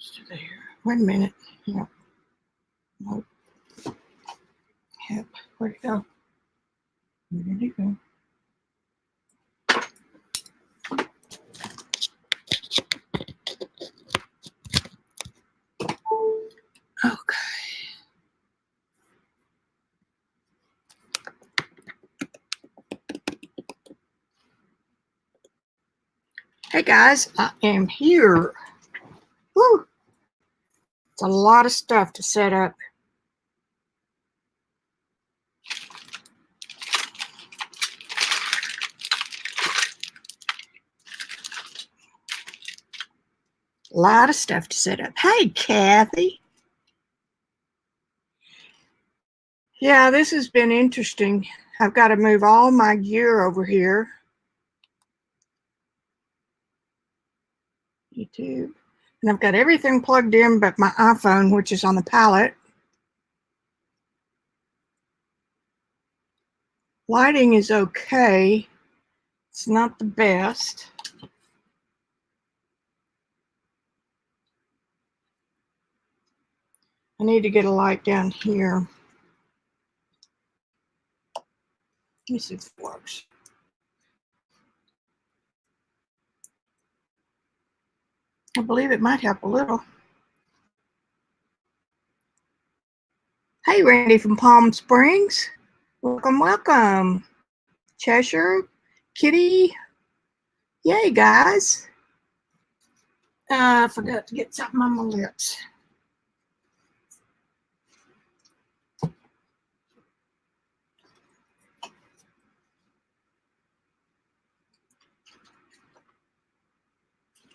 There. Wait a minute. Yep. Nope. Yep. Where'd it go? Where did it go? Okay. Hey guys, I am here. Woo! It's a lot of stuff to set up. A lot of stuff to set up. Hey, Kathy. Yeah, this has been interesting. I've got to move all my gear over here. YouTube. And I've got everything plugged in but my iPhone, which is on the pallet. Lighting is okay. It's not the best. I need to get a light down here. Let me see if it works. I believe it might help a little. Hey, Randy from Palm Springs. Welcome, welcome. Cheshire, Kitty. Yay, guys. I forgot to get something on my lips.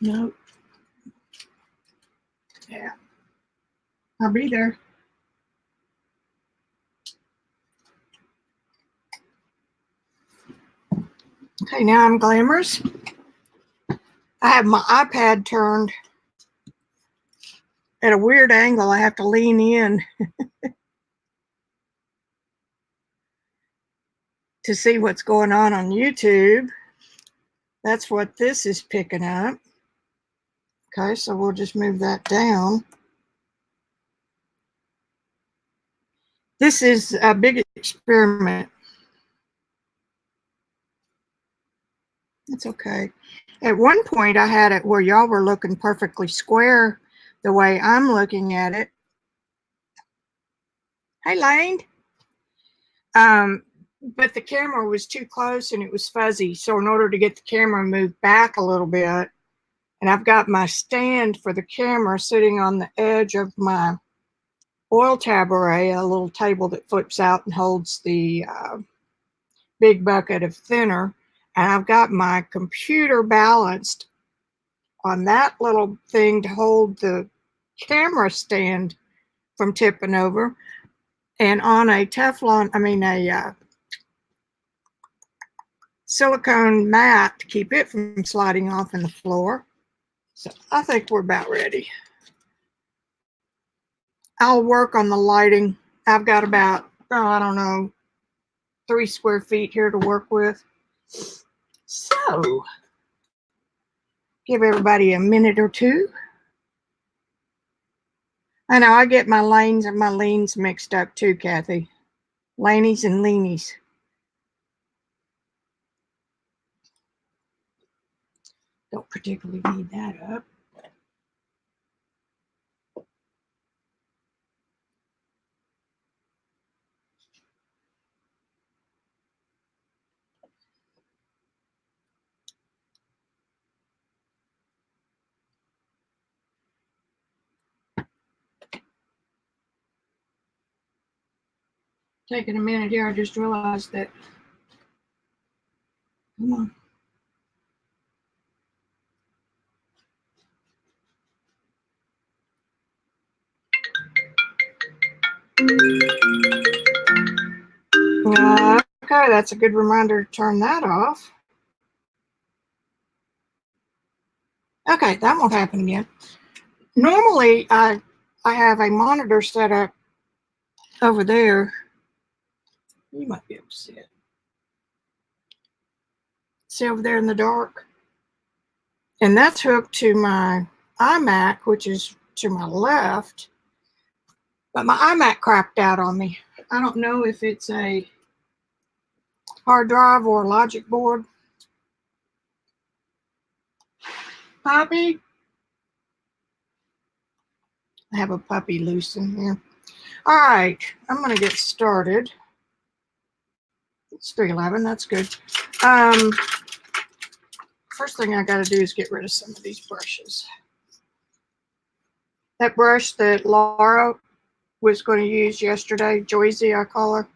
Nope. Yeah. I'll be there. Okay, now I'm glamorous. I have my iPad turned at a weird angle. I have to lean in to see what's going on YouTube. That's what this is picking up. Okay, so we'll just move that down. This is a big experiment. It's okay. At one point, I had it where y'all were looking perfectly square the way I'm looking at it. Hey, Lane. But the camera was too close and it was fuzzy. So in order to get the camera moved back a little bit, and I've got my stand for the camera sitting on the edge of my oil taboret, a little table that flips out and holds the big bucket of thinner. And I've got my computer balanced on that little thing to hold the camera stand from tipping over, and on a silicone mat to keep it from sliding off in the floor. So I think we're about ready. I'll work on the lighting. I've got about, I don't know, 3 square feet here to work with. So, give everybody a minute or two. I know I get my lanes and my leans mixed up too, Kathy. Lanies and leanies. Don't particularly need that up. Taking a minute here, I just realized that. Come on. Okay, that's a good reminder to turn that off. Okay, that won't happen again. Normally, I have a monitor set up over there. You might be able to see it. See over there in the dark? And that's hooked to my iMac, which is to my left. But my iMac crapped out on me. I don't know if it's a hard drive or a logic board. Puppy? I have a puppy loose in here. All right, I'm going to get started. It's 3:11, that's good. First thing I got to do is get rid of some of these brushes. That brush that Laura was going to use yesterday, Joyzy, I call her,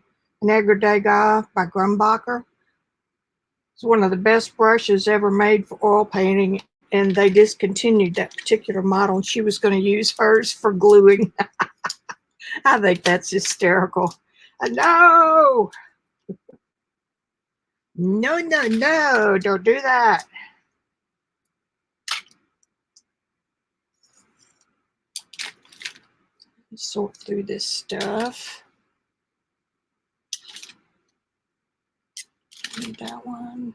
Negre Degas by Grumbacher. It's one of the best brushes ever made for oil painting, and they discontinued that particular model, and she was going to use hers for gluing. I think that's hysterical. No! No, no, no, don't do that. Sort through this stuff. Need that one.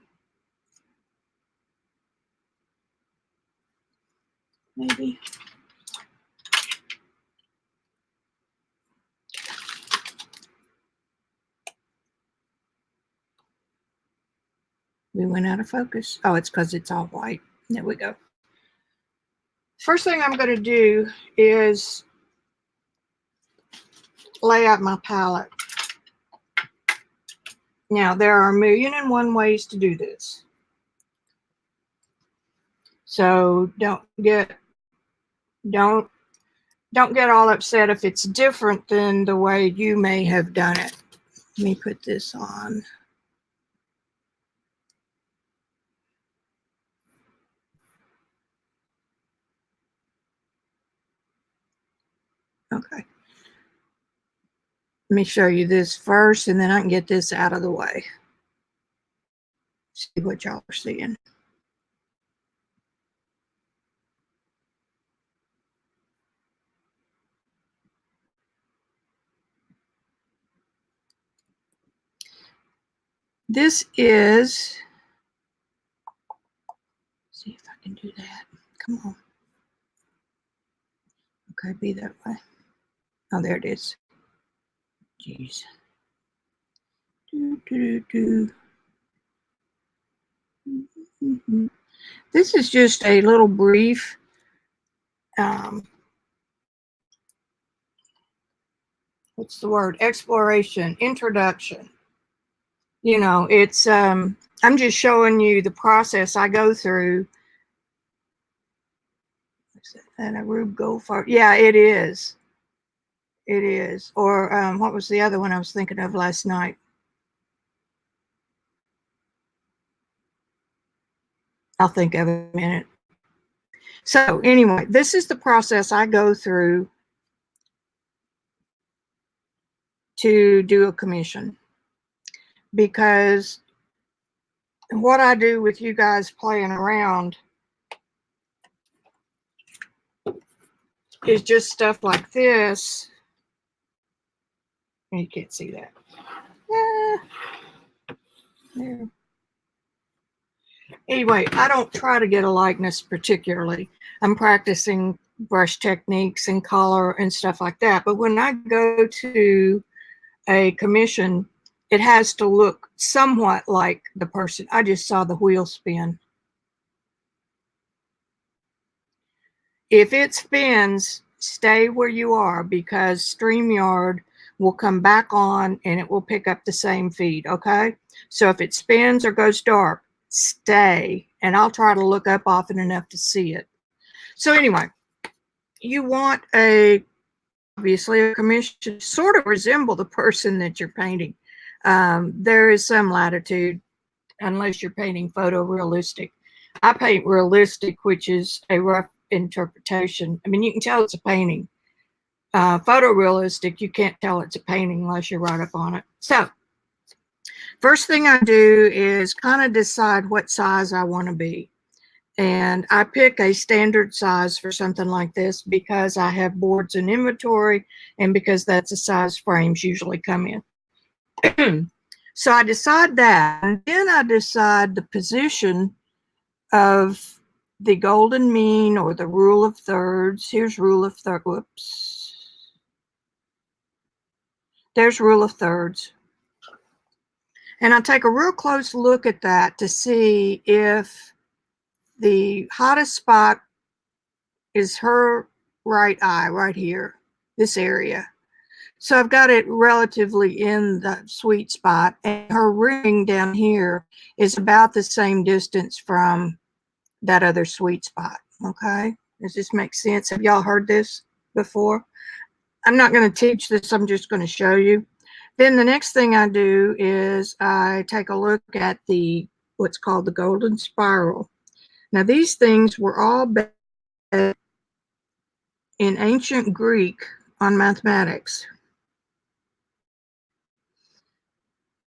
Maybe. We went out of focus. Oh, it's because it's all white. There we go. First thing I'm going to do is lay out my palette. Now, there are 1,000,001 ways to do this. So don't get all upset if it's different than the way you may have done it. Let me put this on. Okay. Let me show you this first, and then I can get this out of the way. See what y'all are seeing. This is, see if I can do that. Come on. Okay, be that way. Oh, there it is. Jeez. This is just a little brief what's the word? Exploration, introduction. You know, it's I'm just showing you the process I go through. And a Rube Goldfarb. Yeah, it is. It is. Or what was the other one I was thinking of last night? I'll think of it in a minute. So anyway, this is the process I go through to do a commission. Because what I do with you guys playing around is just stuff like this. You can't see that. There. Anyway, I don't try to get a likeness particularly. I'm practicing brush techniques and color and stuff like that. But when I go to a commission, it has to look somewhat like the person. I just saw the wheel spin. If it spins, stay where you are, because StreamYard will come back on and it will pick up the same feed, okay? So if it spins or goes dark, stay, and I'll try to look up often enough to see it. So anyway, you want obviously a commission to sort of resemble the person that you're painting. There is some latitude unless you're painting photorealistic. I paint realistic, which is a rough interpretation. I mean, you can tell it's a painting. Photorealistic, you can't tell it's a painting unless you're right up on it. So first thing I do is kind of decide what size I want to be. And I pick a standard size for something like this because I have boards in inventory and because that's the size frames usually come in. So I decide that, and then I decide the position of the golden mean or the rule of thirds. Here's rule of thirds. Whoops. There's rule of thirds. And I take a real close look at that to see if the hottest spot is her right eye, right here, this area. So I've got it relatively in the sweet spot, and her ring down here is about the same distance from that other sweet spot. Okay, does this make sense? Have y'all heard this before? I'm not going to teach this, I'm just going to show you. Then the next thing I do is I take a look at the what's called the golden spiral. Now these things were all based in ancient Greek on mathematics.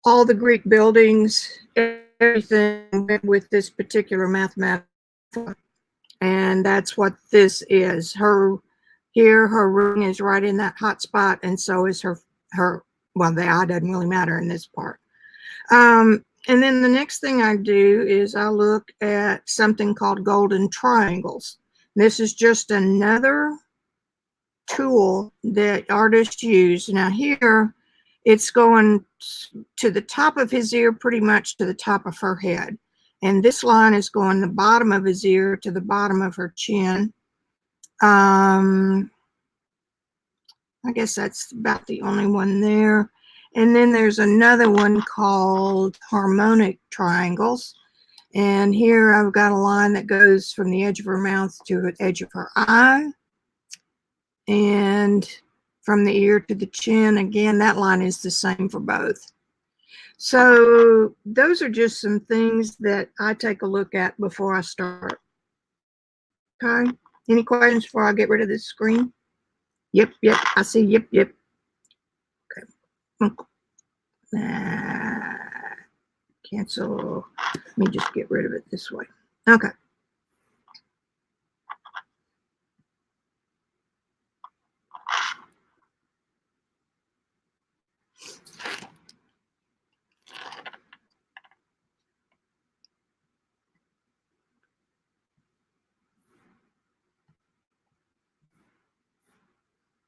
All the Greek buildings, everything went with this particular mathematical, and that's what this is. Her ring is right in that hot spot, and so is her. Well, the eye doesn't really matter in this part. And then the next thing I do is I look at something called golden triangles. This is just another tool that artists use. Now here, it's going to the top of his ear, pretty much to the top of her head. And this line is going the bottom of his ear to the bottom of her chin. I guess that's about the only one there. And then there's another one called harmonic triangles. And here I've got a line that goes from the edge of her mouth to the edge of her eye. And from the ear to the chin, again, that line is the same for both. So those are just some things that I take a look at before I start. Okay, any questions before I get rid of this screen? Yep, I see, yep. Okay. Cancel. Let me just get rid of it this way. Okay.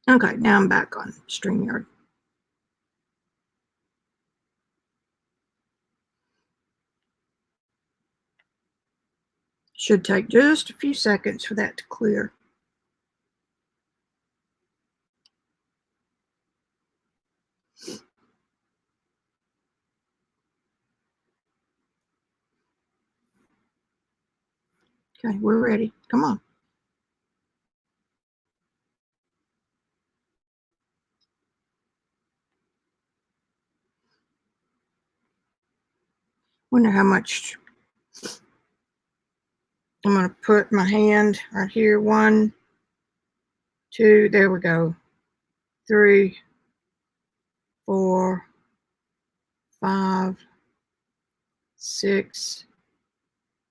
Okay, now I'm back on StreamYard. Should take just a few seconds for that to clear. Okay, we're ready. Come on. Wonder how much. I'm going to put my hand right here. 1, 2, there we go. 3, 4, 5, 6,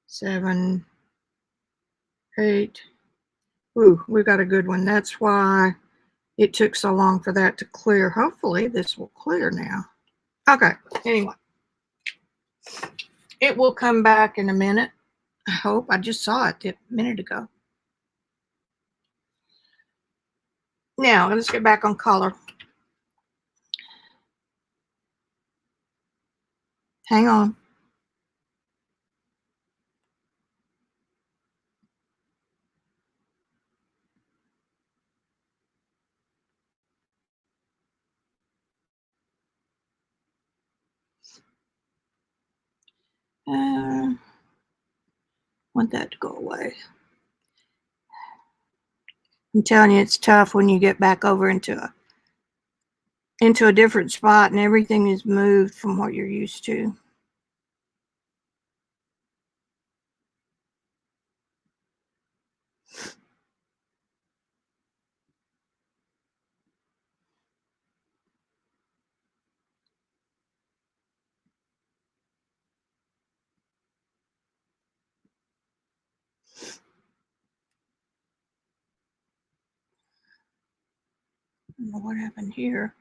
7, 8. Ooh, we got a good one. That's why it took so long for that to clear. Hopefully this will clear now. Okay, anyway. It will come back in a minute. I hope. I just saw it a minute ago. Now, let's get back on color. Hang on. Want that to go away. I'm telling you, it's tough when you get back over into a different spot and everything is moved from what you're used to. I don't know what happened here.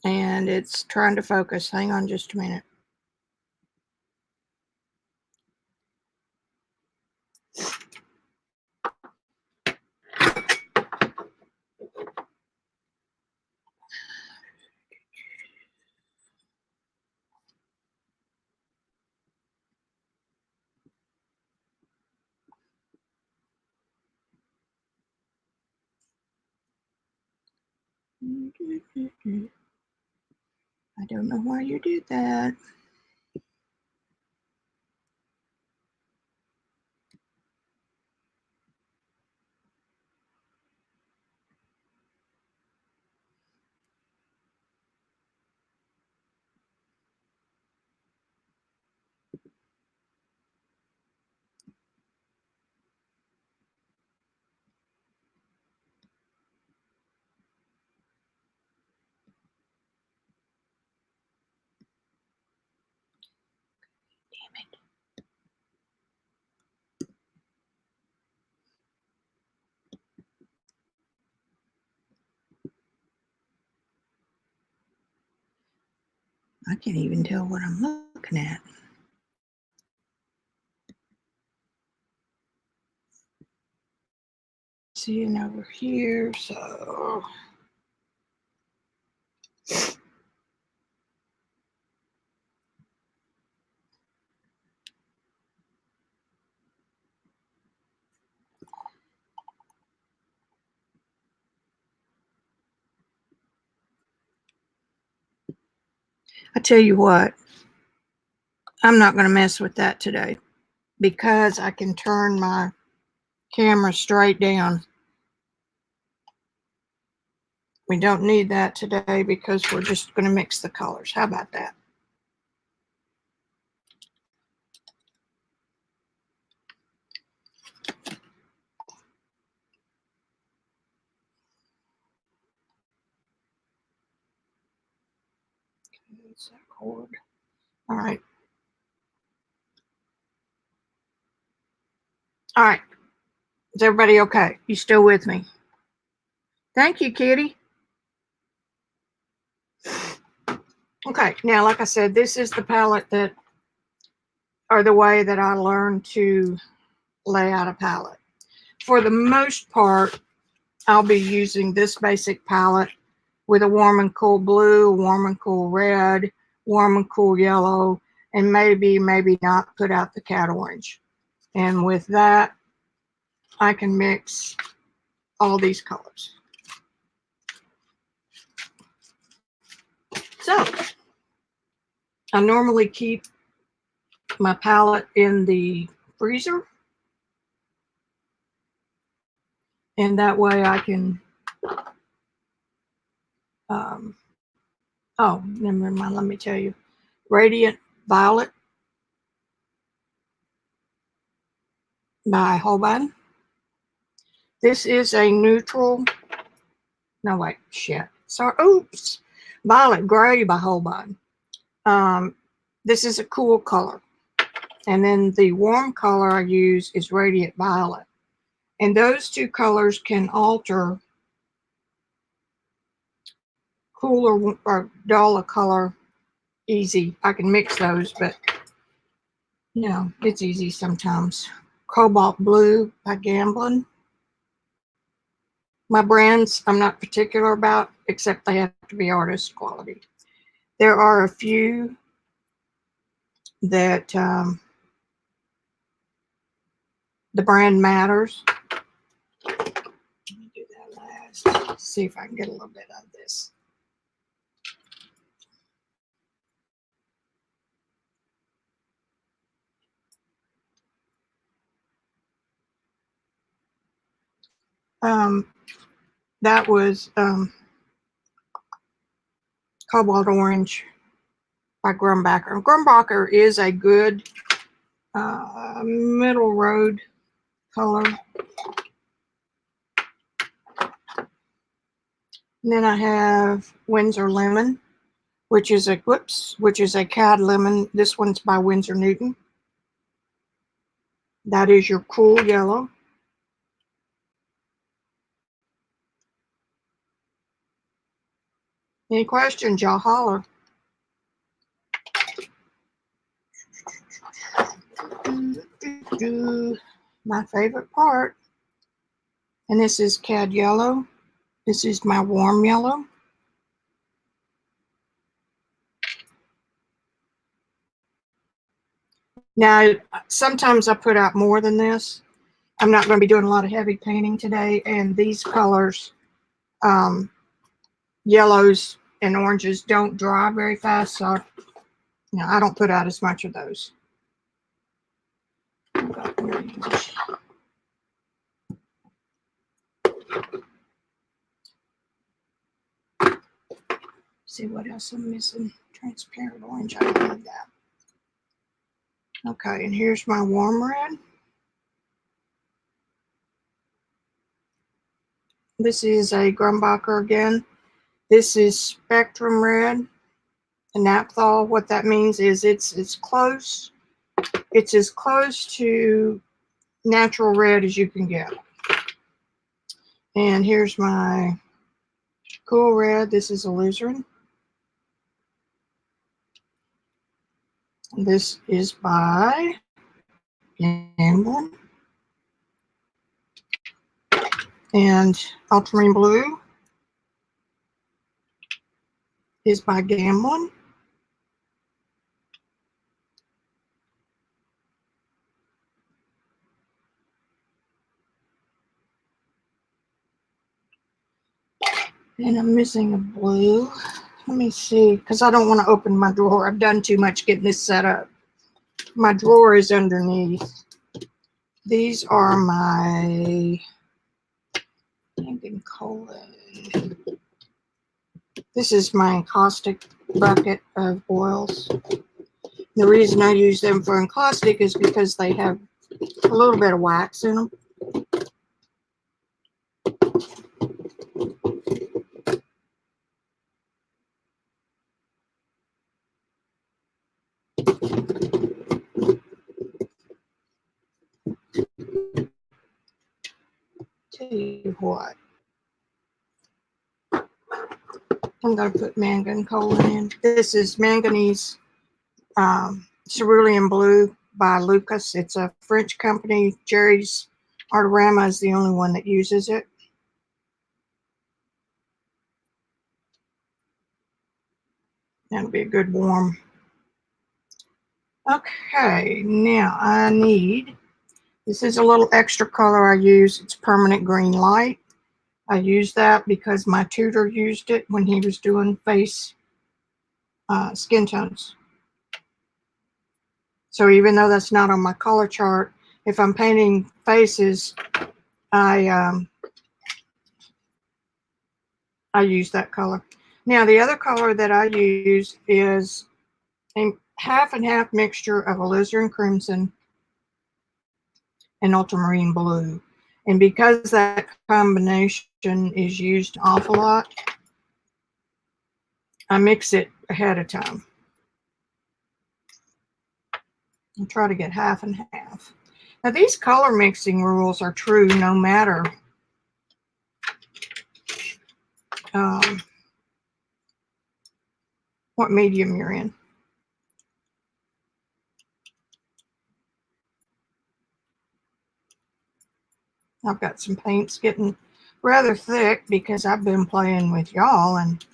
And and it's trying to focus. Hang on just a minute. I don't know why you did that. Damn it. I can't even tell what I'm looking at. Seeing over here, so I tell you what, I'm not going to mess with that today because I can turn my camera straight down. We don't need that today because we're just going to mix the colors. How about that? It's that cord. All right. All right. Is everybody okay? You still with me? Thank you, Kitty. Okay. Now, like I said, this is the palette that, or the way that I learned to lay out a palette. For the most part, I'll be using this basic palette with a warm and cool blue, warm and cool red, warm and cool yellow, and maybe not put out the cat orange. And with that, I can mix all these colors. So I normally keep my palette in the freezer, and that way I can oh, never mind, let me tell you. Radiant Violet by Holbein. This is a neutral, no wait, shit. Sorry, oops. Violet Gray by Holbein. This is a cool color. And then the warm color I use is Radiant Violet. And those two colors can alter cooler or duller color easy. I can mix those, but you know, it's easy sometimes. Cobalt Blue by Gamblin. My brands I'm not particular about, except they have to be artist quality. There are a few that the brand matters. Let me do that last. Let's see if I can get a little bit of this. That was Cobalt Orange by Grumbacher. Grumbacher is a good middle road color. And then I have Windsor Lemon, which is a Cad Lemon. This one's by Winsor Newton. That is your cool yellow. Any questions, y'all holler. My favorite part. And this is cad yellow. This is my warm yellow. Now, sometimes I put out more than this. I'm not going to be doing a lot of heavy painting today, and these colors, yellows and oranges, don't dry very fast, so I don't put out as much of those. See what else I'm missing. Transparent orange, I don't need that. Okay, and here's my warm red. This is a Grumbacher again. This is Spectrum Red, a Naphthol. What that means is it's close. It's as close to natural red as you can get. And here's my cool red. This is alizarin. This is by Gamblin. And ultramarine blue is by Gamblin. And I'm missing a blue. Let me see, because I don't want to open my drawer. I've done too much getting this set up. My drawer is underneath. These are my colon. This is my encaustic bucket of oils. The reason I use them for encaustic is because they have a little bit of wax in them. Tell you what, I'm going to put manganese in. This is manganese cerulean blue by Lucas. It's a French company. Jerry's Artorama is the only one that uses it. That'll be a good warm. Okay, now I need, this is a little extra color I use. It's permanent green light. I use that because my tutor used it when he was doing face skin tones. So even though that's not on my color chart, if I'm painting faces, I use that color. Now the other color that I use is a half and half mixture of alizarin crimson and ultramarine blue. And because that combination is used an awful lot, I mix it ahead of time. I try to get half and half. Now these color mixing rules are true no matter what medium you're in. I've got some paints getting rather thick because I've been playing with y'all, and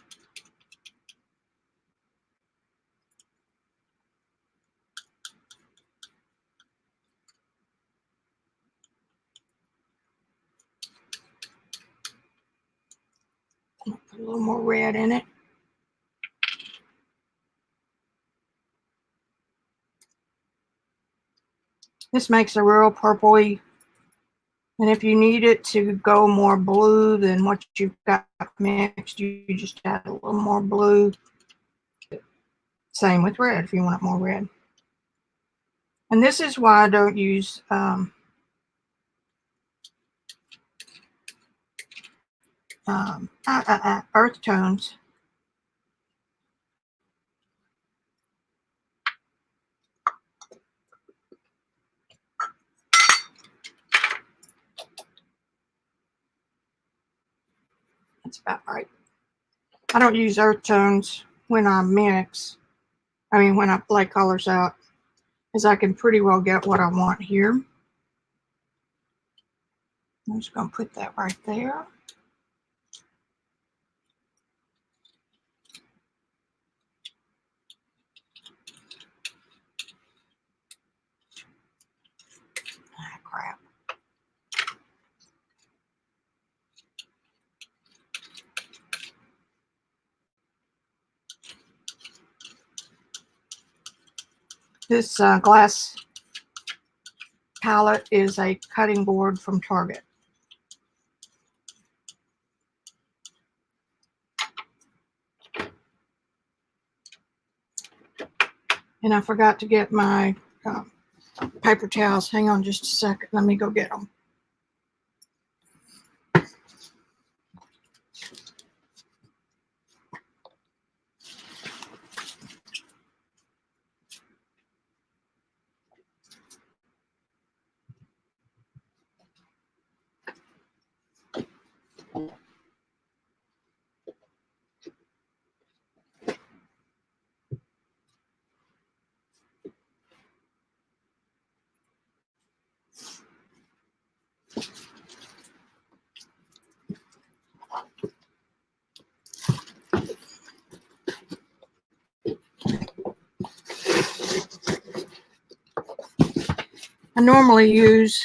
I'll put a little more red in it. This makes a real purpley, and if you need it to go more blue than what you've got mixed, you just add a little more blue. Same with red if you want more red. And this is why I don't use earth tones. That's about right. I don't use earth tones when I mix. I mean, when I lay colors out, because I can pretty well get what I want here. I'm just going to put that right there. Ah, crap. This glass palette is a cutting board from Target. And I forgot to get my paper towels. Hang on just a second. Let me go get them. I normally use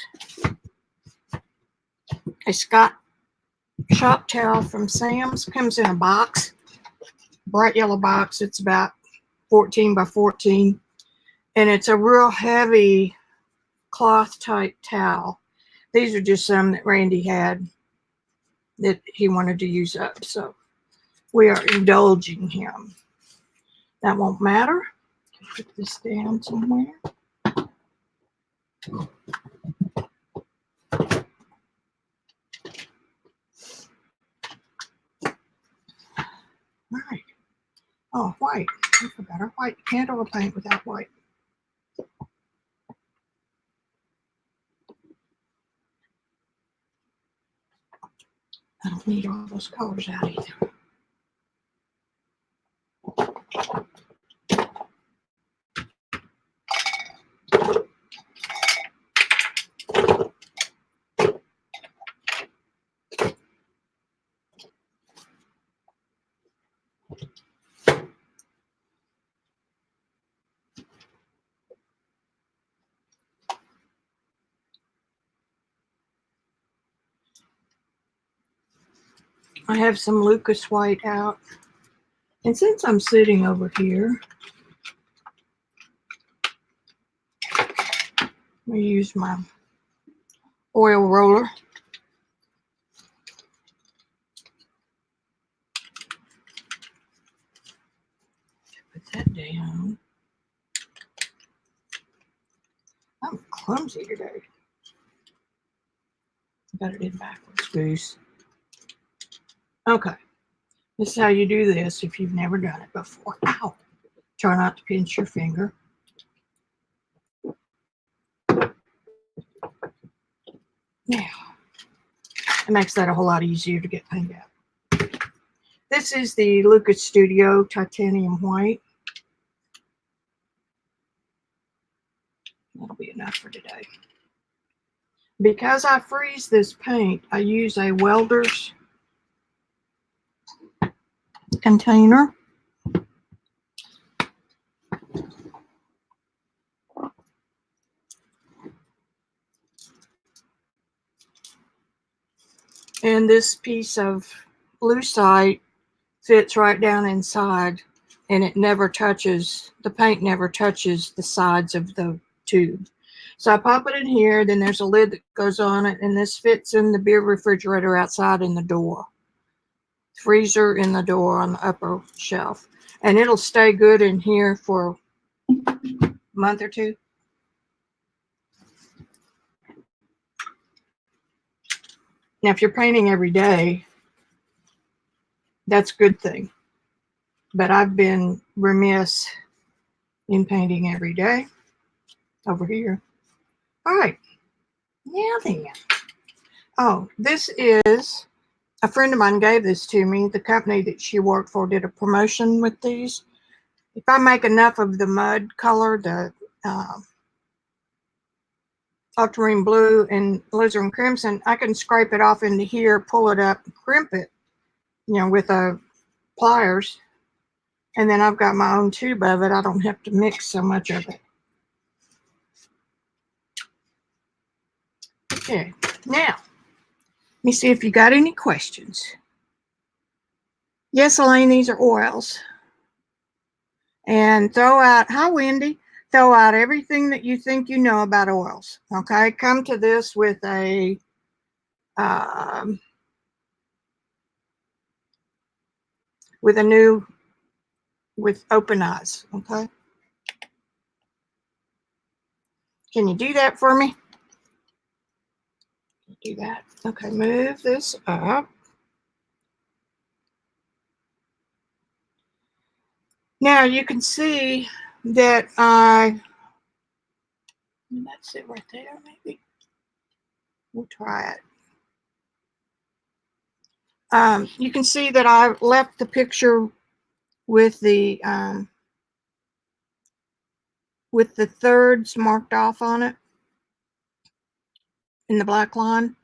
a Scott shop towel from Sam's. Comes in a box, bright yellow box. It's about 14 by 14, and it's a real heavy cloth type towel. These are just some that Randy had that he wanted to use up, so we are indulging him. That won't matter. Put this down somewhere. Right. Oh, white. I forgot our white. Can't oil paint without white. I don't need all those colors out either. I have some Lucas white out. And since I'm sitting over here, I'm going to use my oil roller. Put that down. I'm clumsy today. Got it in backwards, goose. Okay. This is how you do this if you've never done it before. Ow! Try not to pinch your finger. Now, it makes that a whole lot easier to get paint out. This is the Lucas Studio Titanium White. That'll be enough for today. Because I freeze this paint, I use a welder's container. And this piece of lucite fits right down inside, and it never touches, the paint never touches the sides of the tube. So I pop it in here, then there's a lid that goes on it, and this fits in the beer refrigerator outside in the door. Freezer in the door on the upper shelf. And it'll stay good in here for a month or two. Now, if you're painting every day, that's a good thing. But I've been remiss in painting every day over here. All right. Now then. Oh, this is a friend of mine gave this to me. The company that she worked for did a promotion with these. If I make enough of the mud color, the ultramarine blue and alizarin crimson, I can scrape it off into here, pull it up, crimp it, with a pliers, and then I've got my own tube of it. I don't have to mix so much of it. Okay, now let me see if you got any questions. Yes, Elaine, these are oils. And throw out, hi Wendy, throw out everything that you think you know about oils. Okay, come to this with a with open eyes. Okay, can you do that for me? Do that. Okay, move this up. Now you can see that that's it right there, maybe. We'll try it. You can see that I left the picture with the thirds marked off on it in the black line.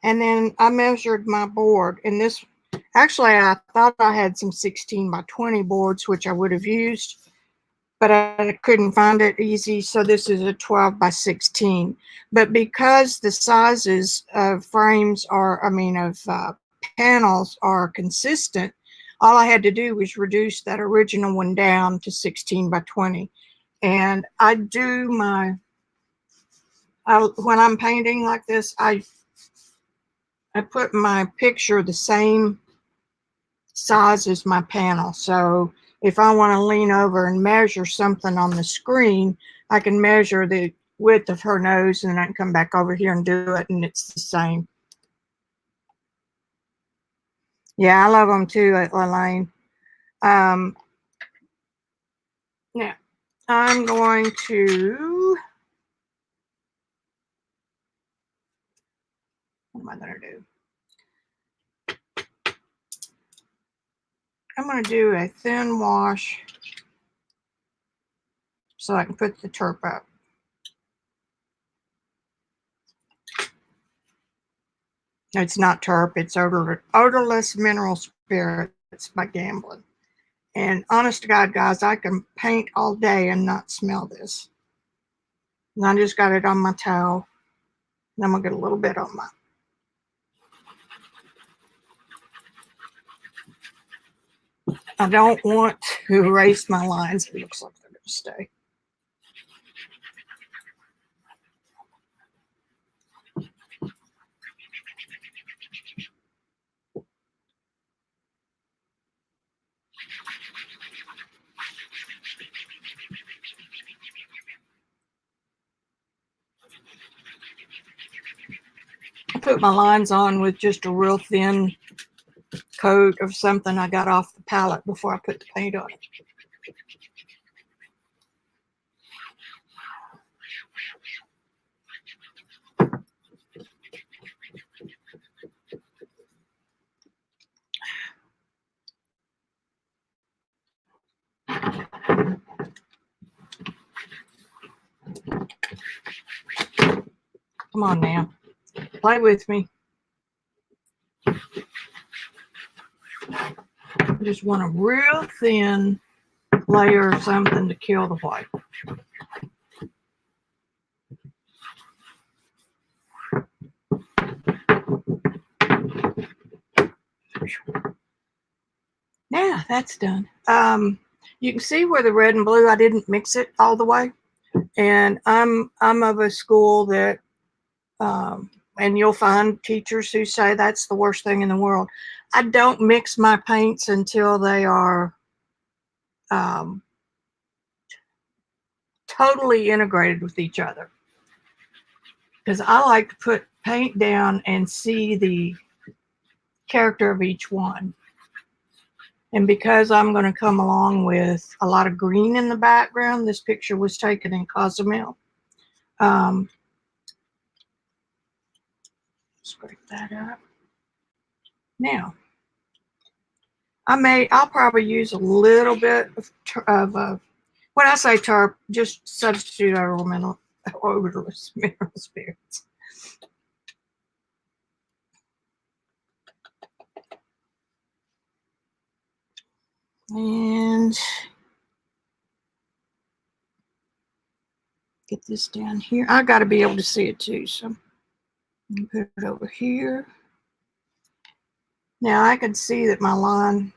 And then I measured my board, and this, actually I thought I had some 16 by 20 boards, which I would have used, but I couldn't find it easy. So this is a 12 by 16. But because the sizes of frames panels are consistent, all I had to do was reduce that original one down to 16 by 20. And I do when I'm painting like this, I put my picture the same size as my panel. So if I want to lean over and measure something on the screen, I can measure the width of her nose, and then I can come back over here and do it, and it's the same. Yeah, I love them too, Elaine. Now, I'm going to, what am I going to do? I'm going to do a thin wash so I can put the turp up. It's not turp, it's odorless mineral spirits by Gambling. And honest to God, guys, I can paint all day and not smell this. And I just got it on my towel. And I'm going to get a little bit on my. I don't want to erase my lines. It looks like they're going to stay. I put my lines on with just a real thin coat of something I got off the palette before I put the paint on it. Come on now, play with me. I just want a real thin layer of something to kill the white. Now that's done. You can see where the red and blue, I didn't mix it all the way. And I'm of a school that, and you'll find teachers who say that's the worst thing in the world. I don't mix my paints until they are totally integrated with each other. Because I like to put paint down and see the character of each one. And because I'm going to come along with a lot of green in the background, this picture was taken in Cozumel. Scrape that up. Now, I'll probably use a little bit of when I say tarp, just substitute odorless mineral spirits. And get this down here. I got to be able to see it too, so put it over here. Now I can see that my line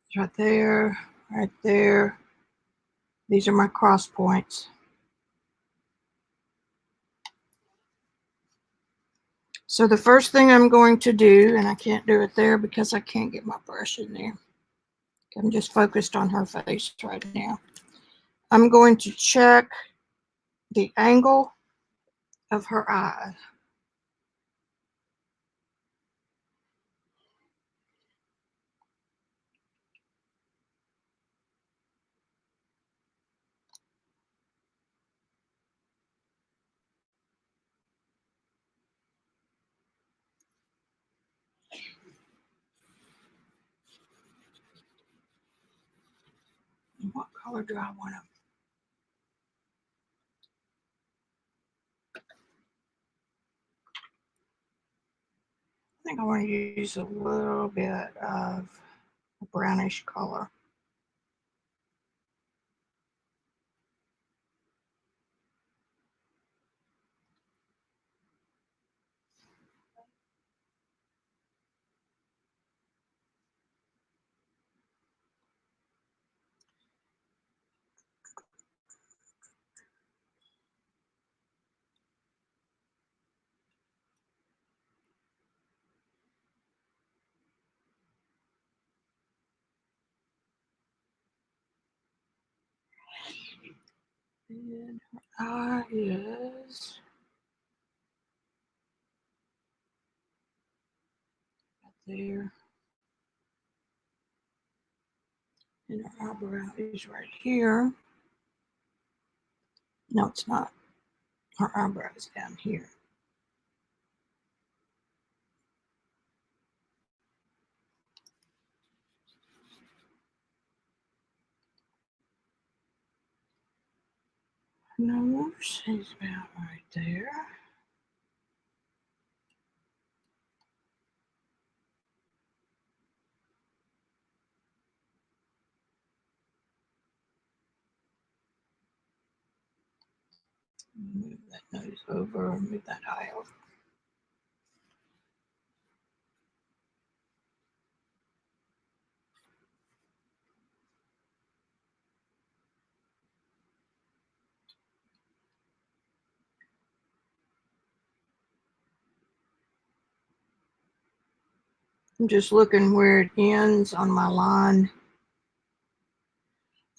is right there, right there. These are my cross points. So the first thing I'm going to do, and I can't do it there because I can't get my brush in there. I'm just focused on her face right now. I'm going to check the angle of her eye. What color do I want to? I think I want to use a little bit of a brownish color. And her eye is right there. And her eyebrow is right here. No, it's not. Her eyebrow is down here. No, she's about right there. Move that nose over and move that eye over. I'm just looking where it ends on my line.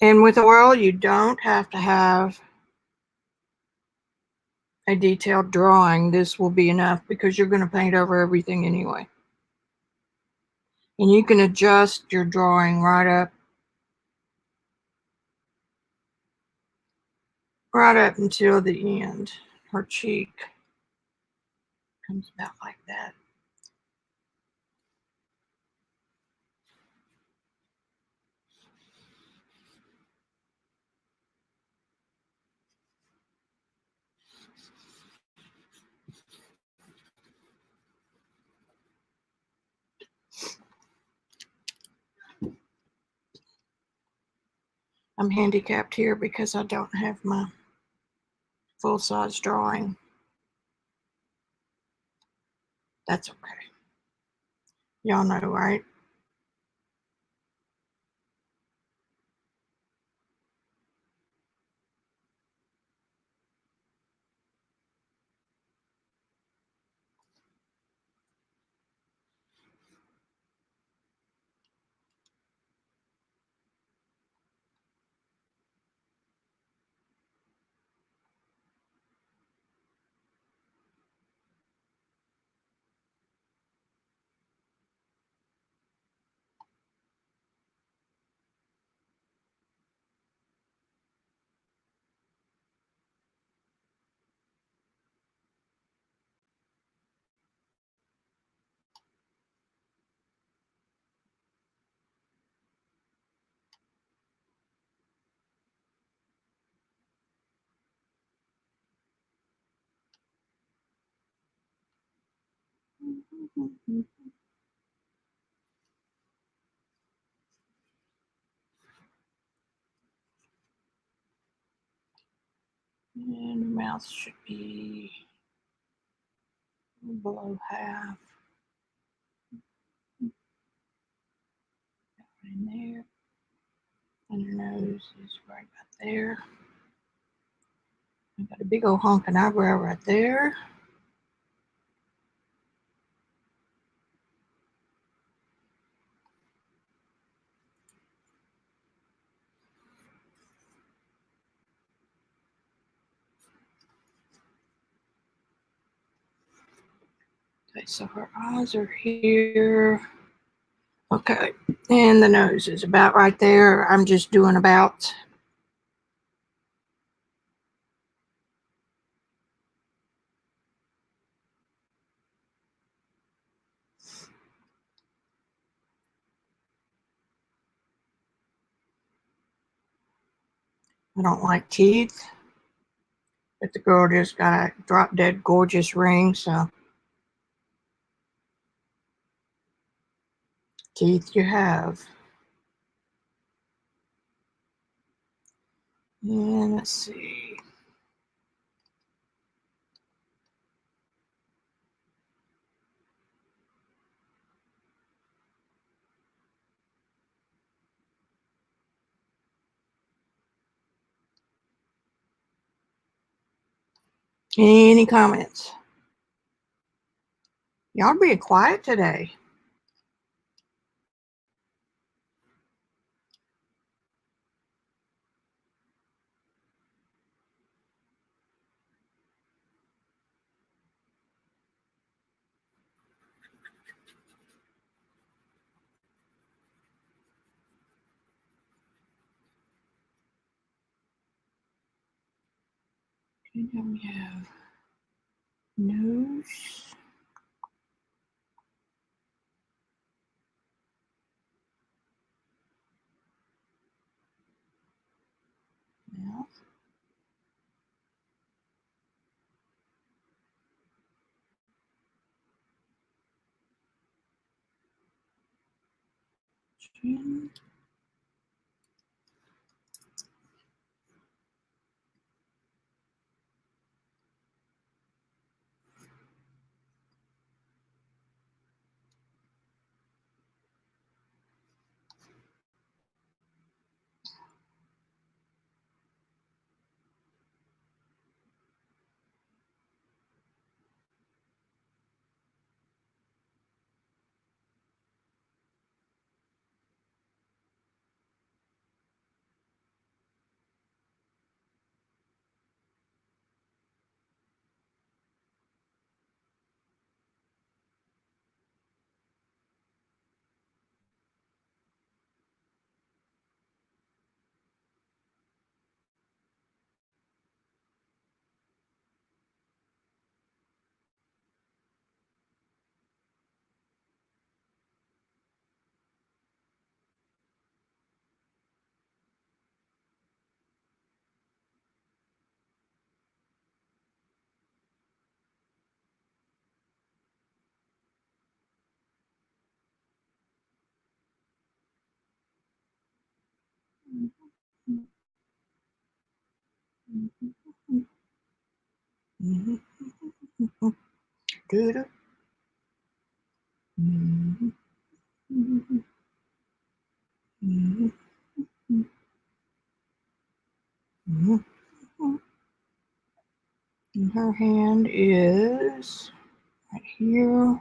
And with oil, you don't have to have a detailed drawing. This will be enough because you're going to paint over everything anyway. And you can adjust your drawing right up until the end. Her cheek comes about like that. I'm handicapped here because I don't have my full-size drawing. That's okay. Y'all know, right? And the mouth should be below half. In there. And her nose is right about there. I've got a big old honking eyebrow right there. Okay, so her eyes are here. Okay, and the nose is about right there. I'm just doing about. I don't like teeth, but the girl just got a drop dead gorgeous ring, so teeth you have. And let's see. Any comments? Y'all being quiet today. And then we have nose. Mouth. Chin. Good. And her hand is right here.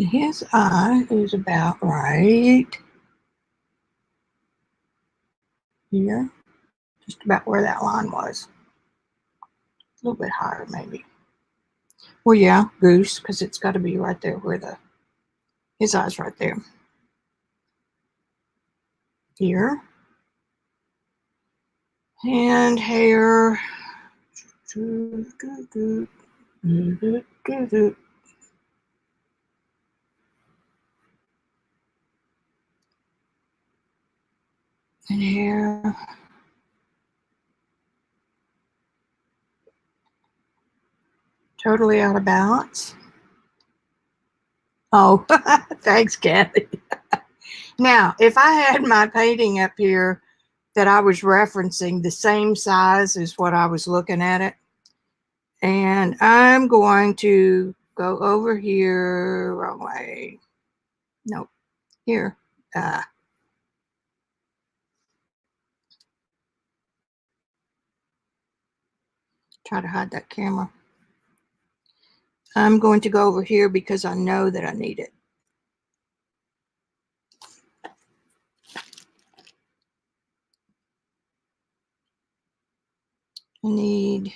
And his eye is about right here, just about where that line was. A little bit higher, maybe. Well, yeah, goose, because it's got to be right there where his eye's right there. Ear. And hair. And hair. Totally out of balance. Oh, thanks, Kathy. Now, if I had my painting up here that I was referencing the same size as what I was looking at it, and I'm going to go over here, wrong way. Nope, here. Try to hide that camera. I'm going to go over here because I know that I need it. I need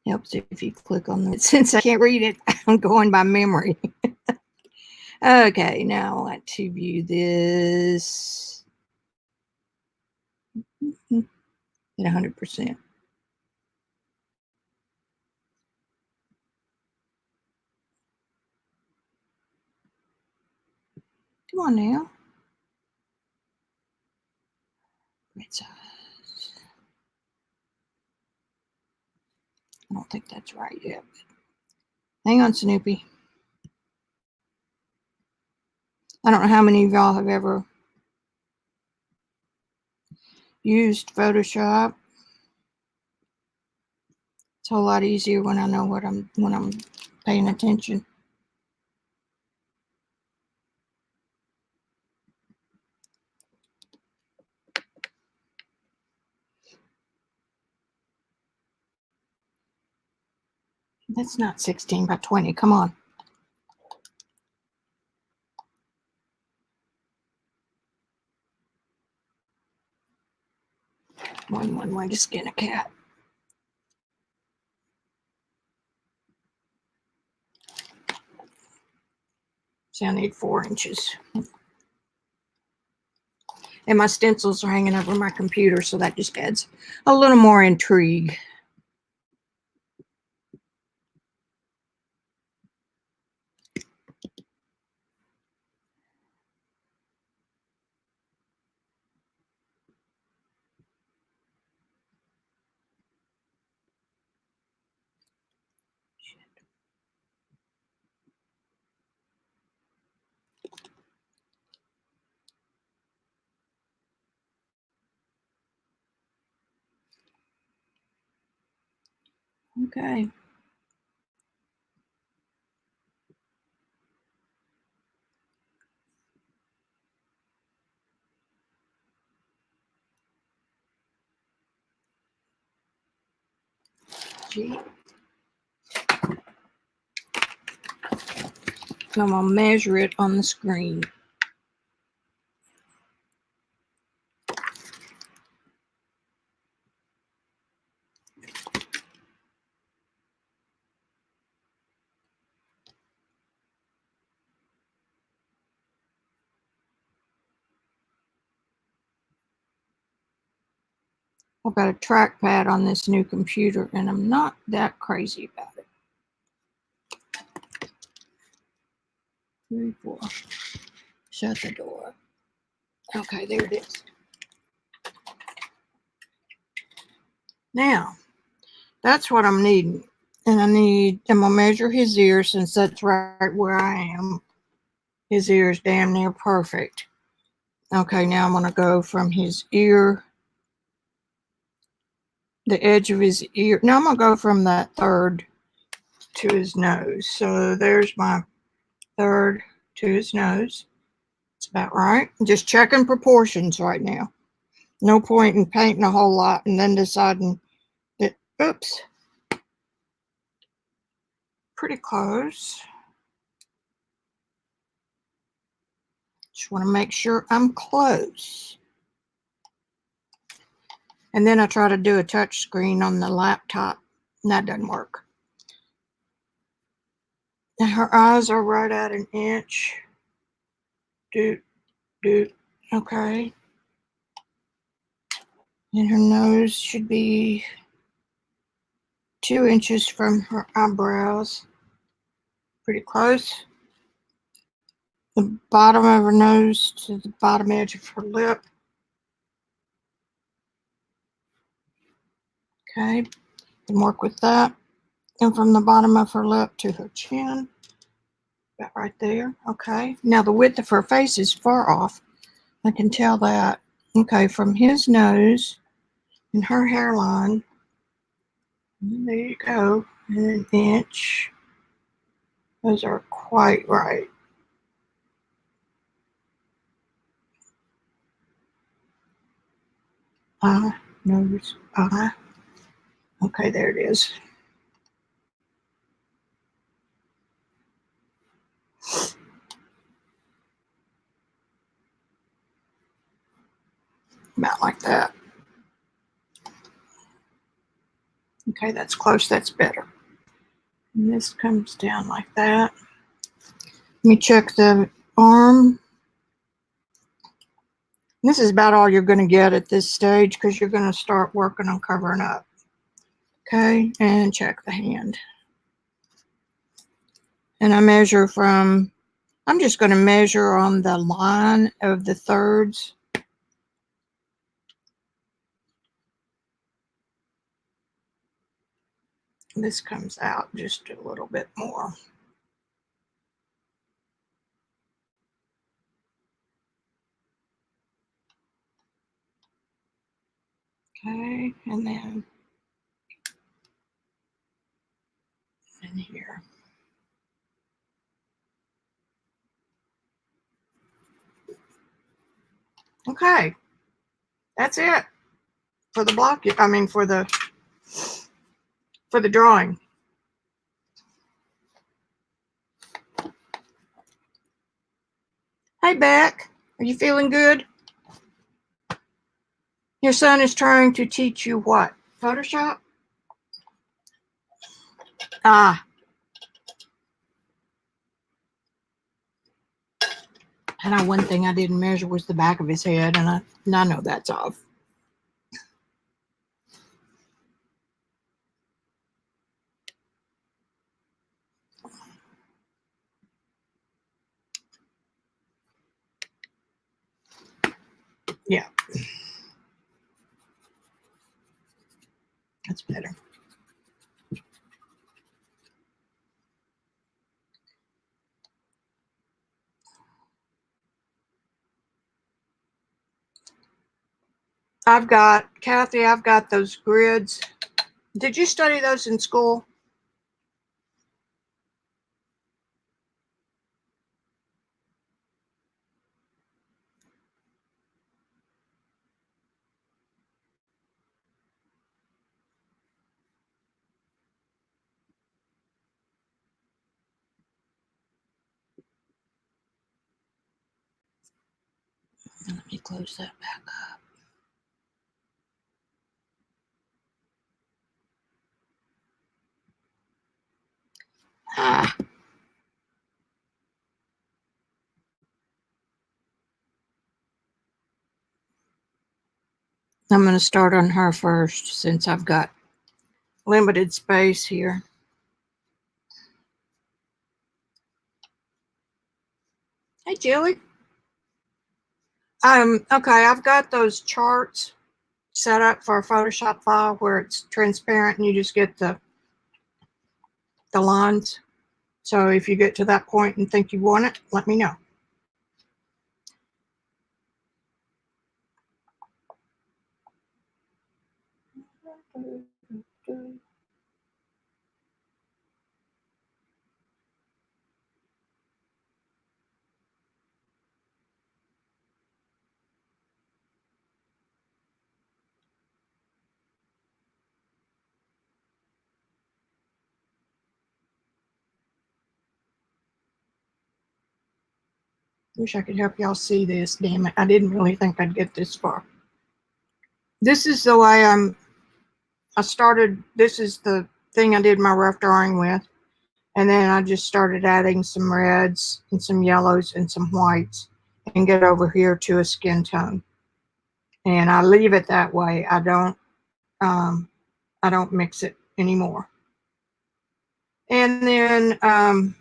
helps if you click on it. Since I can't read it, I'm going by memory. Okay, now I want to view this at 100%. Come on now. Great size. I don't think that's right yet. Hang on, Snoopy. I don't know how many of y'all have ever used Photoshop. It's a whole lot easier when I know when I'm paying attention. That's not 16 by 20. Come on. One way to skin a cat. See, I need 4 inches. And my stencils are hanging over my computer, so that just adds a little more intrigue. Okay. Gee. So I'm going to measure it on the screen. I've got a trackpad on this new computer, and I'm not that crazy about it. 3, 4. Shut the door. Okay, there it is. Now, that's what I'm needing. And I'm gonna measure his ear since that's right where I am. His ear is damn near perfect. Okay, now I'm gonna go from his ear, the edge of his ear. Now I'm gonna go from that third to his nose. So there's my third to his nose. It's about right. I'm just checking proportions right now. No point in painting a whole lot and then deciding that, oops, pretty close. Just want to make sure I'm close. And then I try to do a touch screen on the laptop, and that doesn't work. And her eyes are right at an inch. Doot, doot. Okay. And her nose should be 2 inches from her eyebrows. Pretty close. The bottom of her nose to the bottom edge of her lip. Okay. Can work with that. And from the bottom of her lip to her chin. About right there. Okay. Now the width of her face is far off. I can tell that. Okay, from his nose and her hairline. There you go. An inch. Those are quite right. Eye, nose, eye. Okay, there it is. About like that. Okay, that's close. That's better. And this comes down like that. Let me check the arm. This is about all you're going to get at this stage because you're going to start working on covering up. Okay, and check the hand. And I measure from, I'm just going to measure on the line of the thirds. This comes out just a little bit more. Okay, and then in here. Okay, that's it for the block. I mean, for the drawing. Hey, Beck, are you feeling good? Your son is trying to teach you what? Photoshop? Ah. And one thing I didn't measure was the back of his head, and I know that's off. Yeah. That's better. Kathy, I've got those grids. Did you study those in school? Let me close that back up. Ah. I'm going to start on her first since I've got limited space here. Hey, Jilly. Okay, I've got those charts set up for a Photoshop file where it's transparent and you just get the the lines. So if you get to that point and think you want it, let me know. Wish I could help y'all see this, damn it. I didn't really think I'd get this far. This is the way I started, this is the thing I did my rough drawing with. And then I just started adding some reds and some yellows and some whites and get over here to a skin tone. And I leave it that way. I don't mix it anymore. And then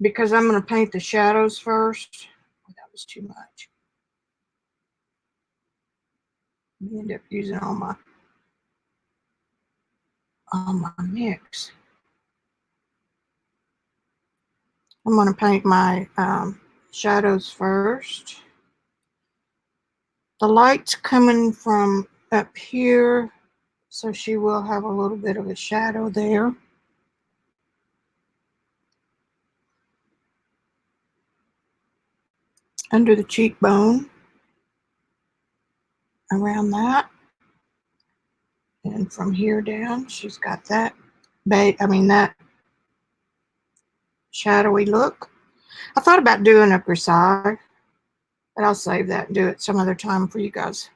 because I'm going to paint the shadows first, oh, that was too much. I end up using all my mix. I'm going to paint my shadows first. The light's coming from up here, so she will have a little bit of a shadow there. Under the cheekbone, around that. And from here down, she's got that that shadowy look. I thought about doing up her side, but I'll save that and do it some other time for you guys.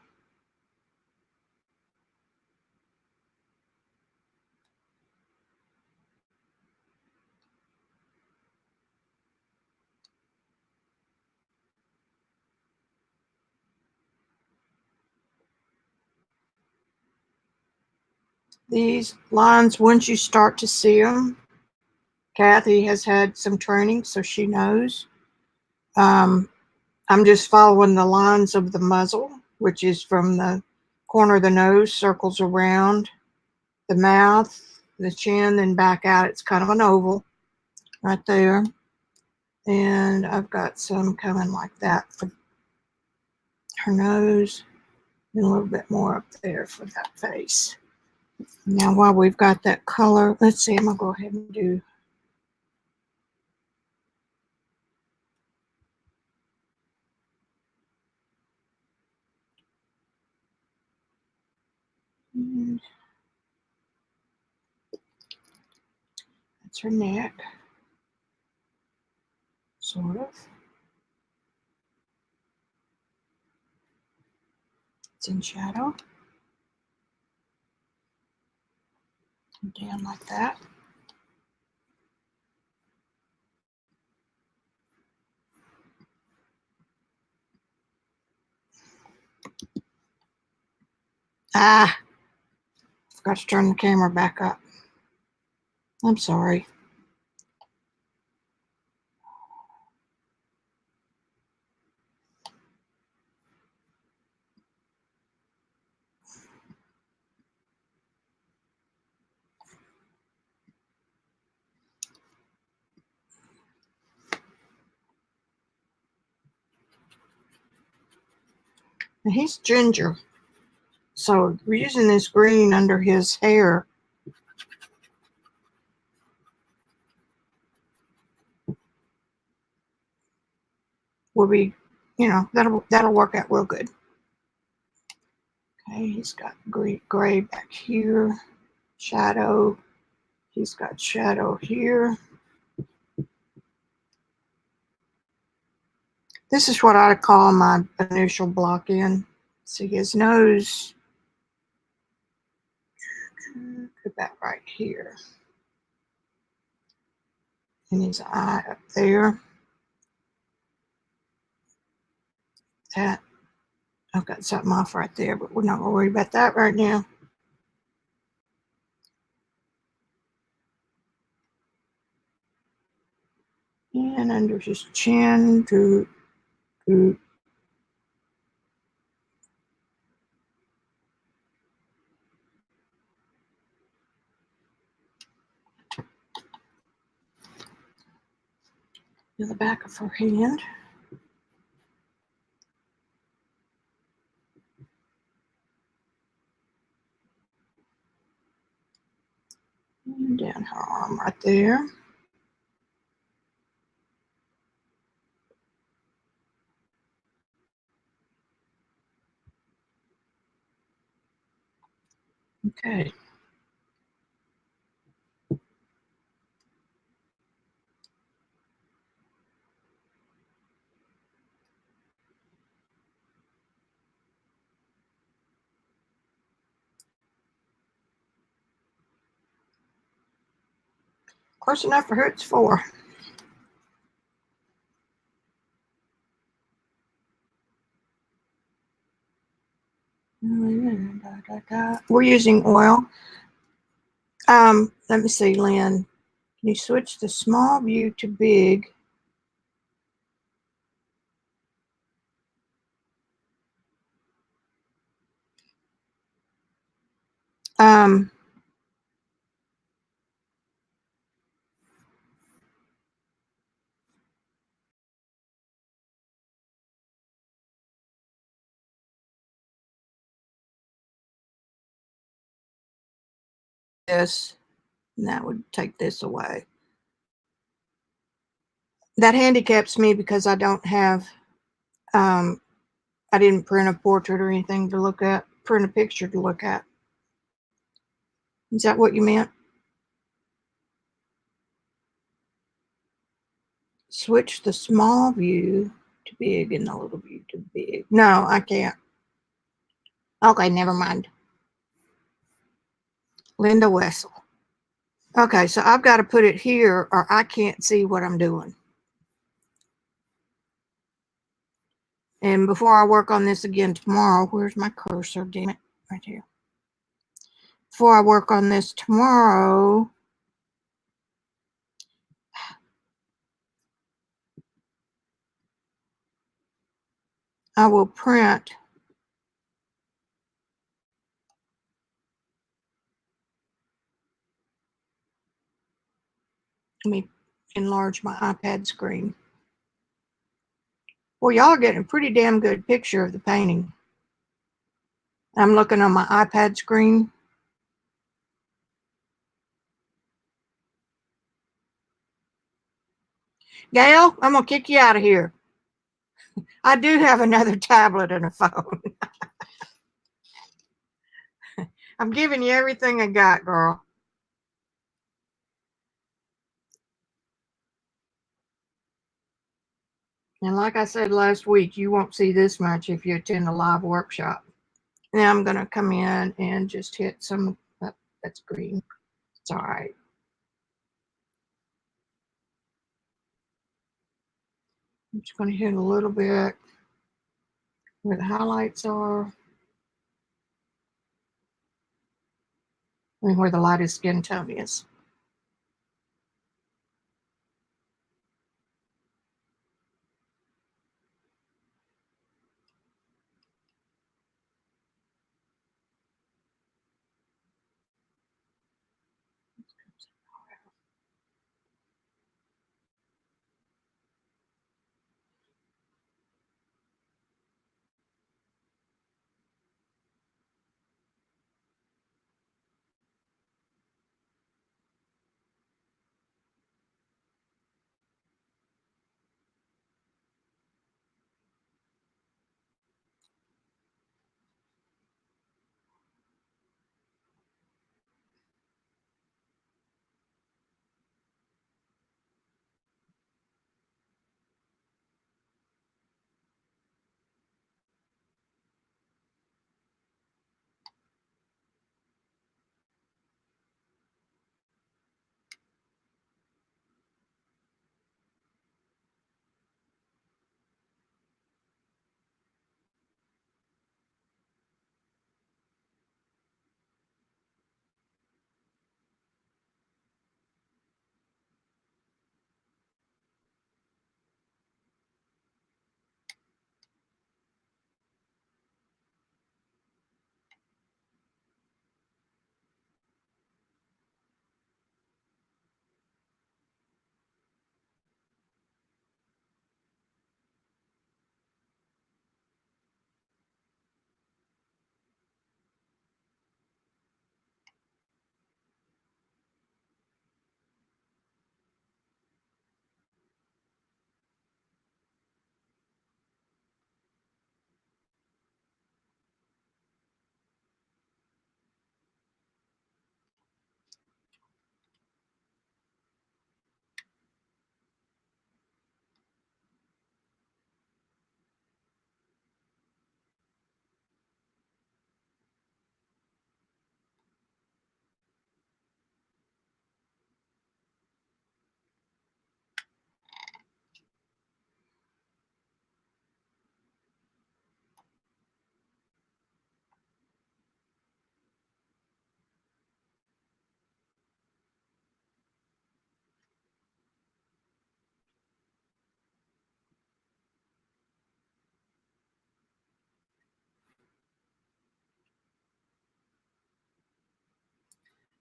These lines, once you start to see them, Kathy has had some training, so she knows. I'm just following the lines of the muzzle, which is from the corner of the nose, circles around the mouth, the chin, then back out. It's kind of an oval right there. And I've got some coming like that for her nose, and a little bit more up there for that face. Now, while we've got that color, let's see, I'm going to go ahead and do that's her neck, sort of. It's in shadow. Down like that. Ah, forgot to turn the camera back up. I'm sorry. And he's ginger, so we're using this green under his hair. Will be, that'll work out real good. Okay, he's got gray back here, shadow. He's got shadow here. This is what I call my initial block in. See his nose. Put that right here. And his eye up there. That, I've got something off right there, but we're not going to worry about that right now. And under his chin, to the back of her hand. And down her arm right there. Okay. Close enough for who it's for. We're using oil. Let me see, Lynn. Can you switch the small view to big? Um, this, and that would take this away. That handicaps me because I don't have, I didn't print a portrait or anything to look at, print a picture to look at. Is that what you meant? Switch the small view to big and the little view to big. No, I can't. Okay, never mind. Linda Wessel. Okay, so I've got to put it here or I can't see what I'm doing. And before I work on this again tomorrow, where's my cursor? Damn it, right here. Before I work on this tomorrow, I will print. Let me enlarge my iPad screen. Well, y'all are getting a pretty damn good picture of the painting. I'm looking on my iPad screen. Gail, I'm gonna kick you out of here. I do have another tablet and a phone. I'm giving you everything I got, girl. And like I said last week, you won't see this much if you attend a live workshop. Now I'm going to come in and just hit some, oh, that's green. It's all right. I'm just going to hit a little bit where the highlights are and where the lightest skin tone is.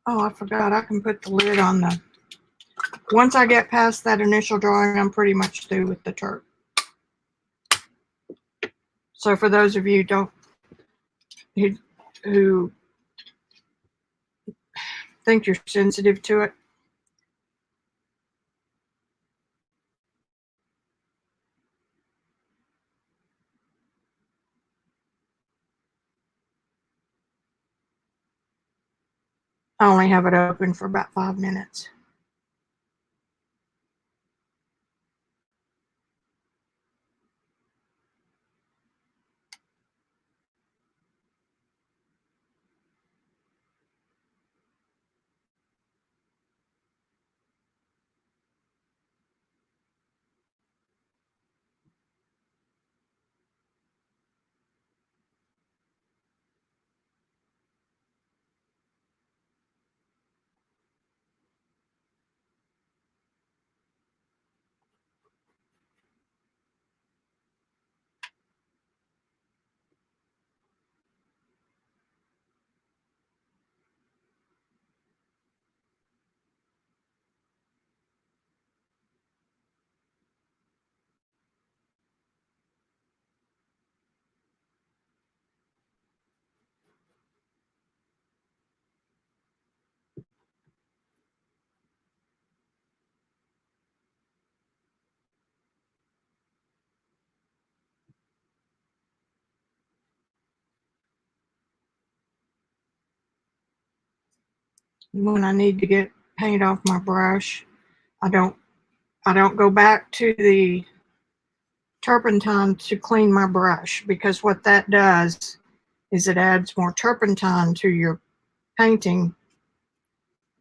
Oh, I forgot. I can put the lid on the... Once I get past that initial drawing, I'm pretty much through with the Turk. So for those of you who think you're sensitive to it, I only have it open for about 5 minutes. When I need to get paint off my brush, I don't go back to the turpentine to clean my brush, because what that does is it adds more turpentine to your painting,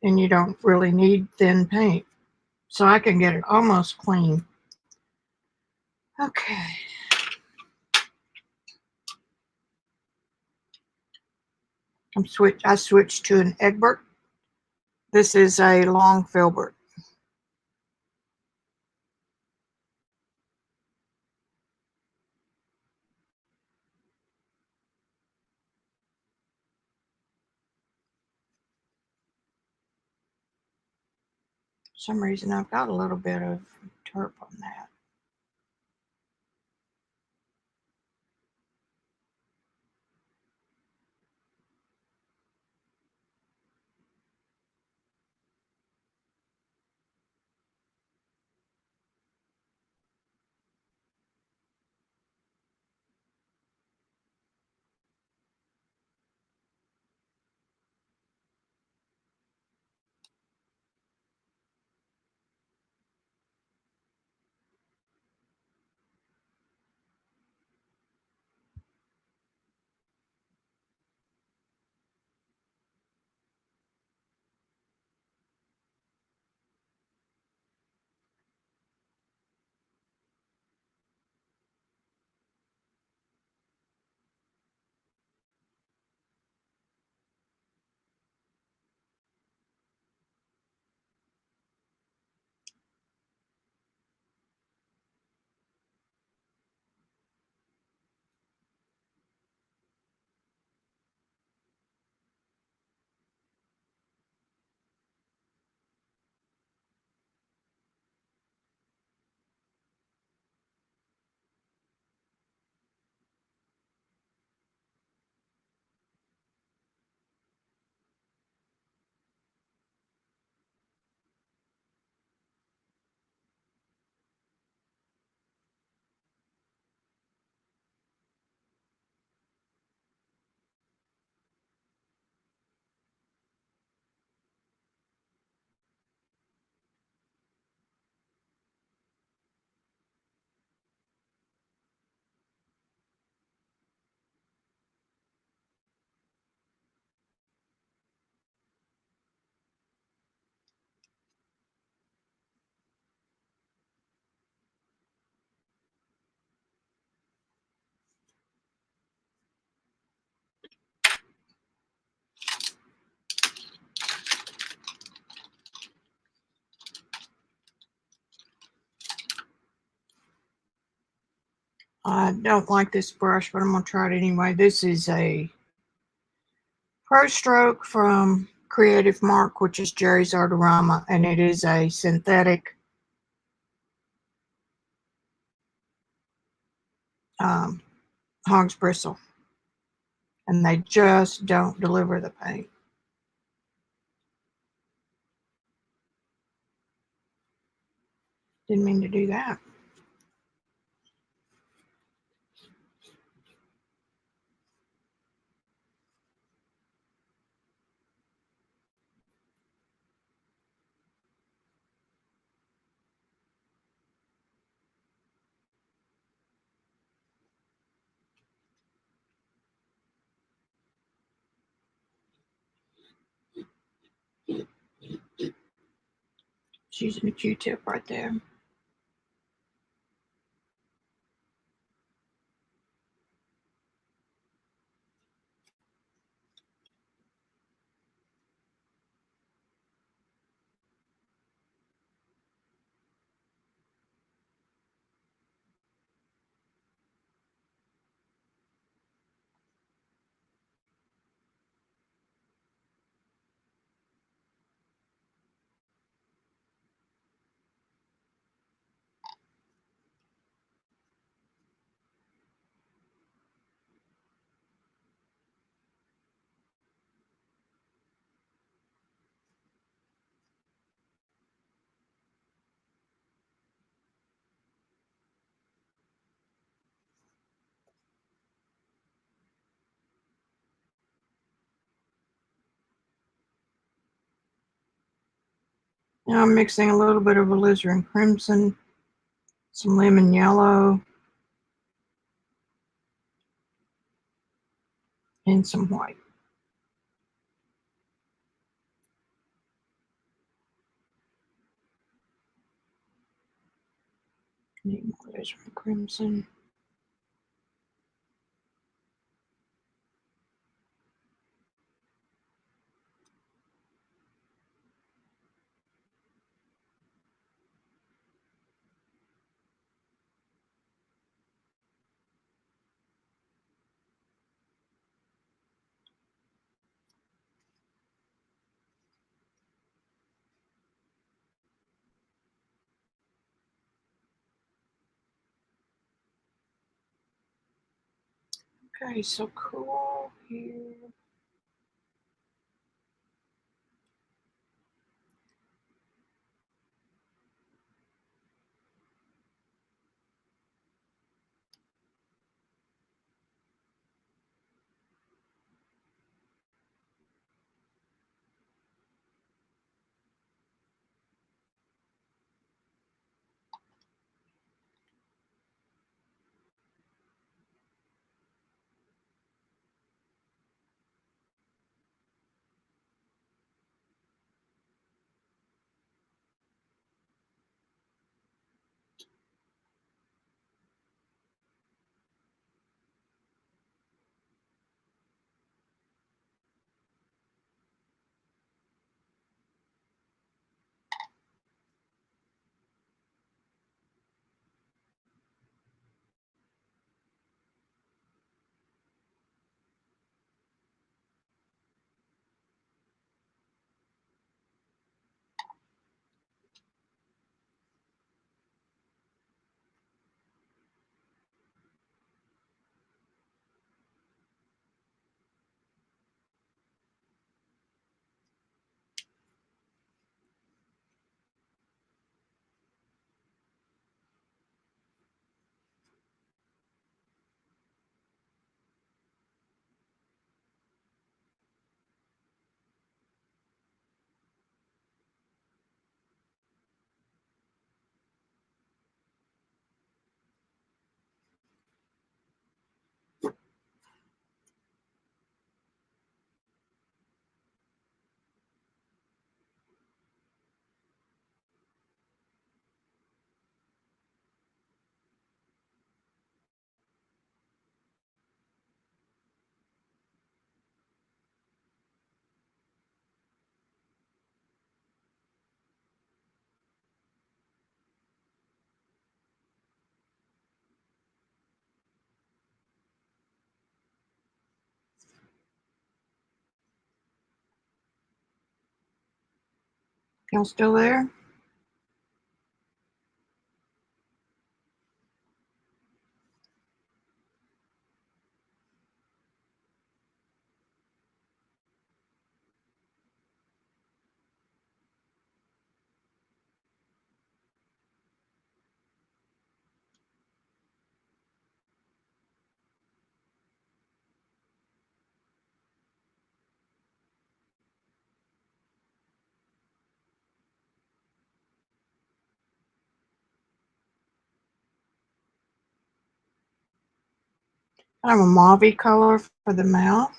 and you don't really need thin paint. So I can get it almost clean. Okay. I switched to an Egbert. This is a long filbert. For some reason I've got a little bit of turp on that. I don't like this brush, but I'm going to try it anyway. This is a Pro Stroke from Creative Mark, which is Jerry's Artorama, and it is a synthetic hog's bristle, and they just don't deliver the paint. Didn't mean to do that. Just using a Q-tip right there. Now I'm mixing a little bit of alizarin crimson, some lemon yellow, and some white. Need more alizarin crimson. Okay, so cool here. Y'all still there? Kind of a mauve color for the mouth.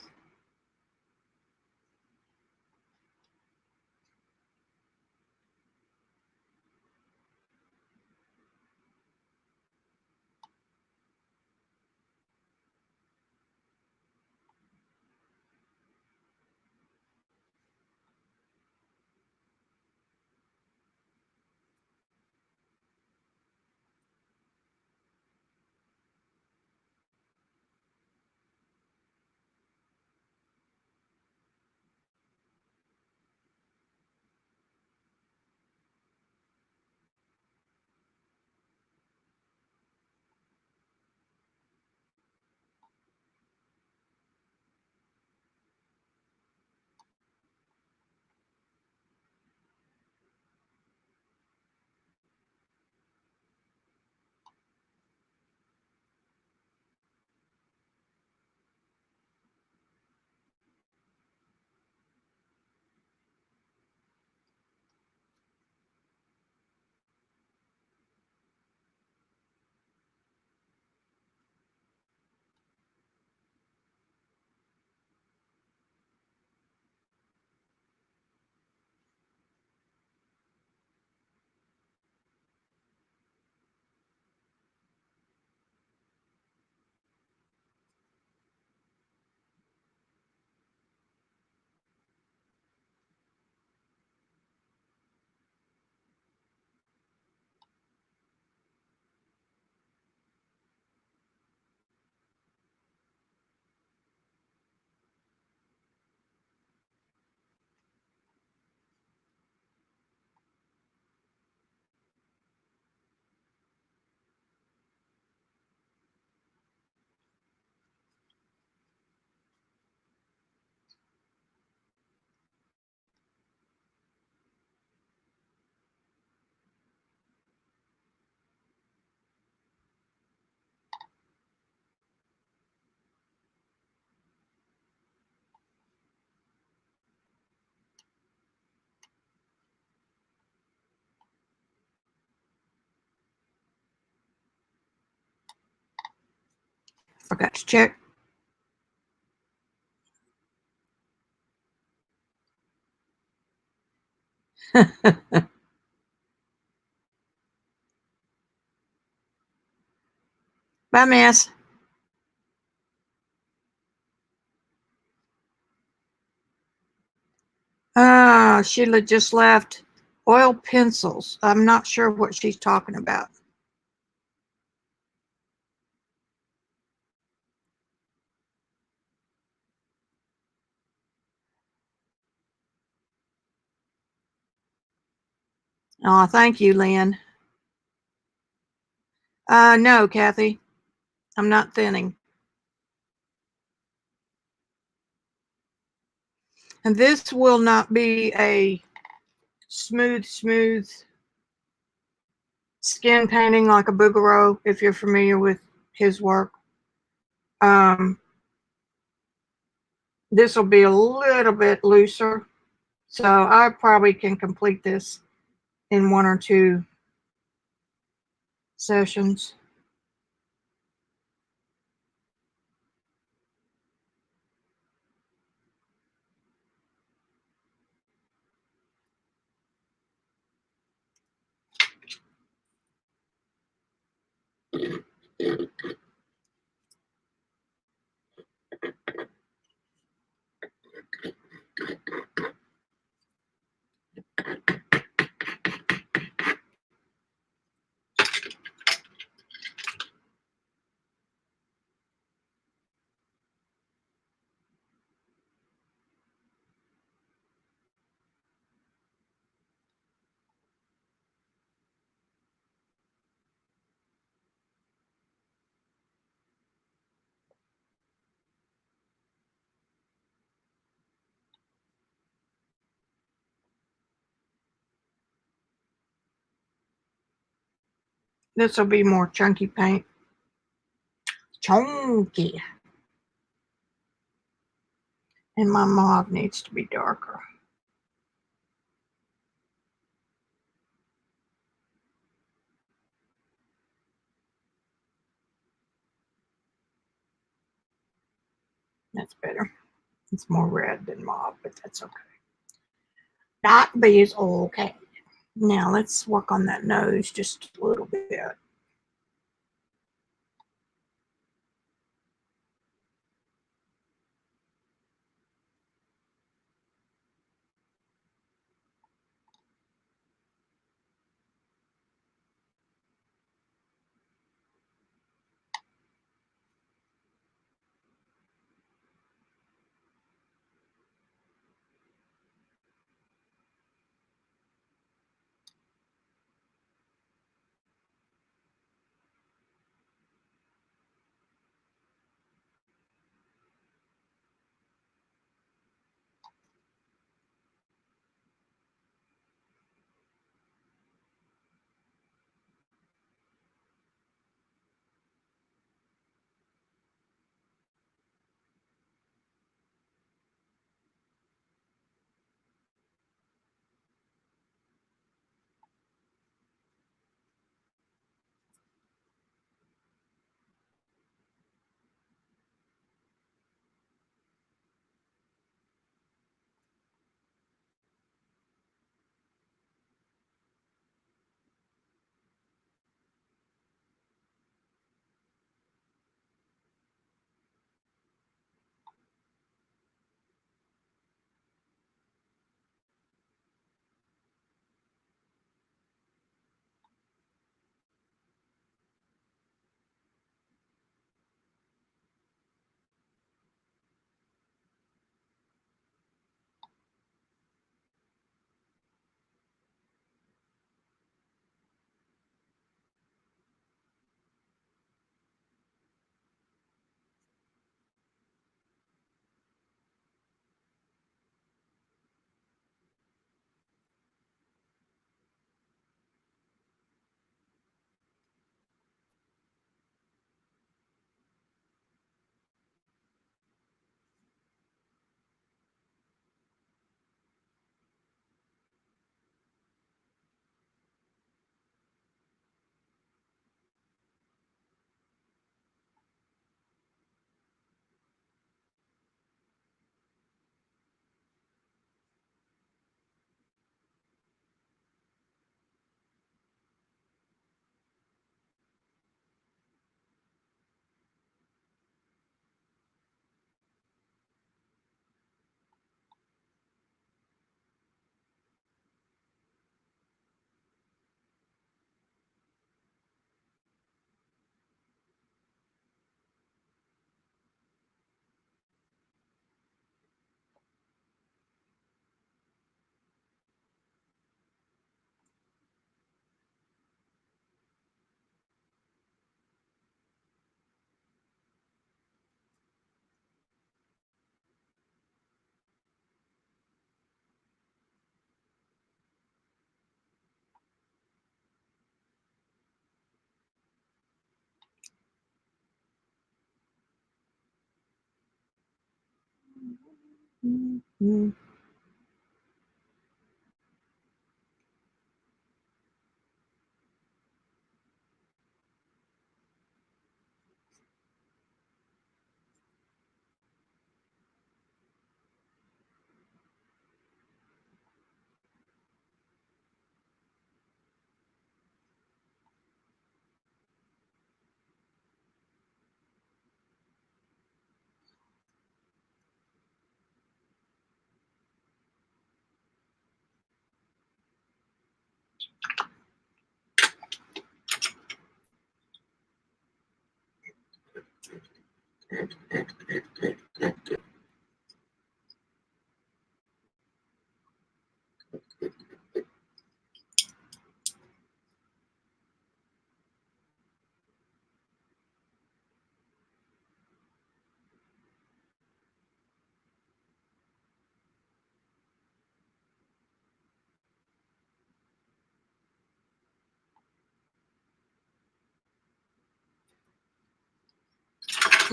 Forgot to check. Bye, Miss. Sheila just left. Oil pencils. I'm not sure what she's talking about. Oh, thank you, Lynn. No, Kathy. I'm not thinning. And this will not be a smooth skin painting like a Bouguereau, if you're familiar with his work. This will be a little bit looser, so I probably can complete this in 1 or 2 sessions. This will be more chunky paint. Chunky. And my mauve needs to be darker. That's better. It's more red than mauve, but that's okay. Dark B is okay. Now let's work on that nose just a little bit. Mm-hmm.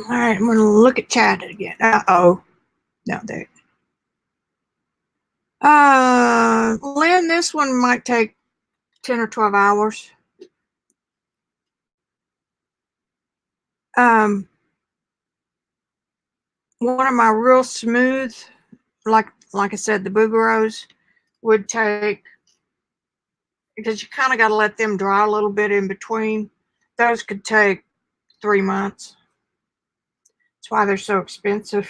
All right, I'm going to look at chat again. Uh-oh. No, there. Lynn, this one might take 10 or 12 hours. One of my real smooth, like I said, the boogeros would take, because you kind of got to let them dry a little bit in between. Those could take 3 months. That's why they're so expensive.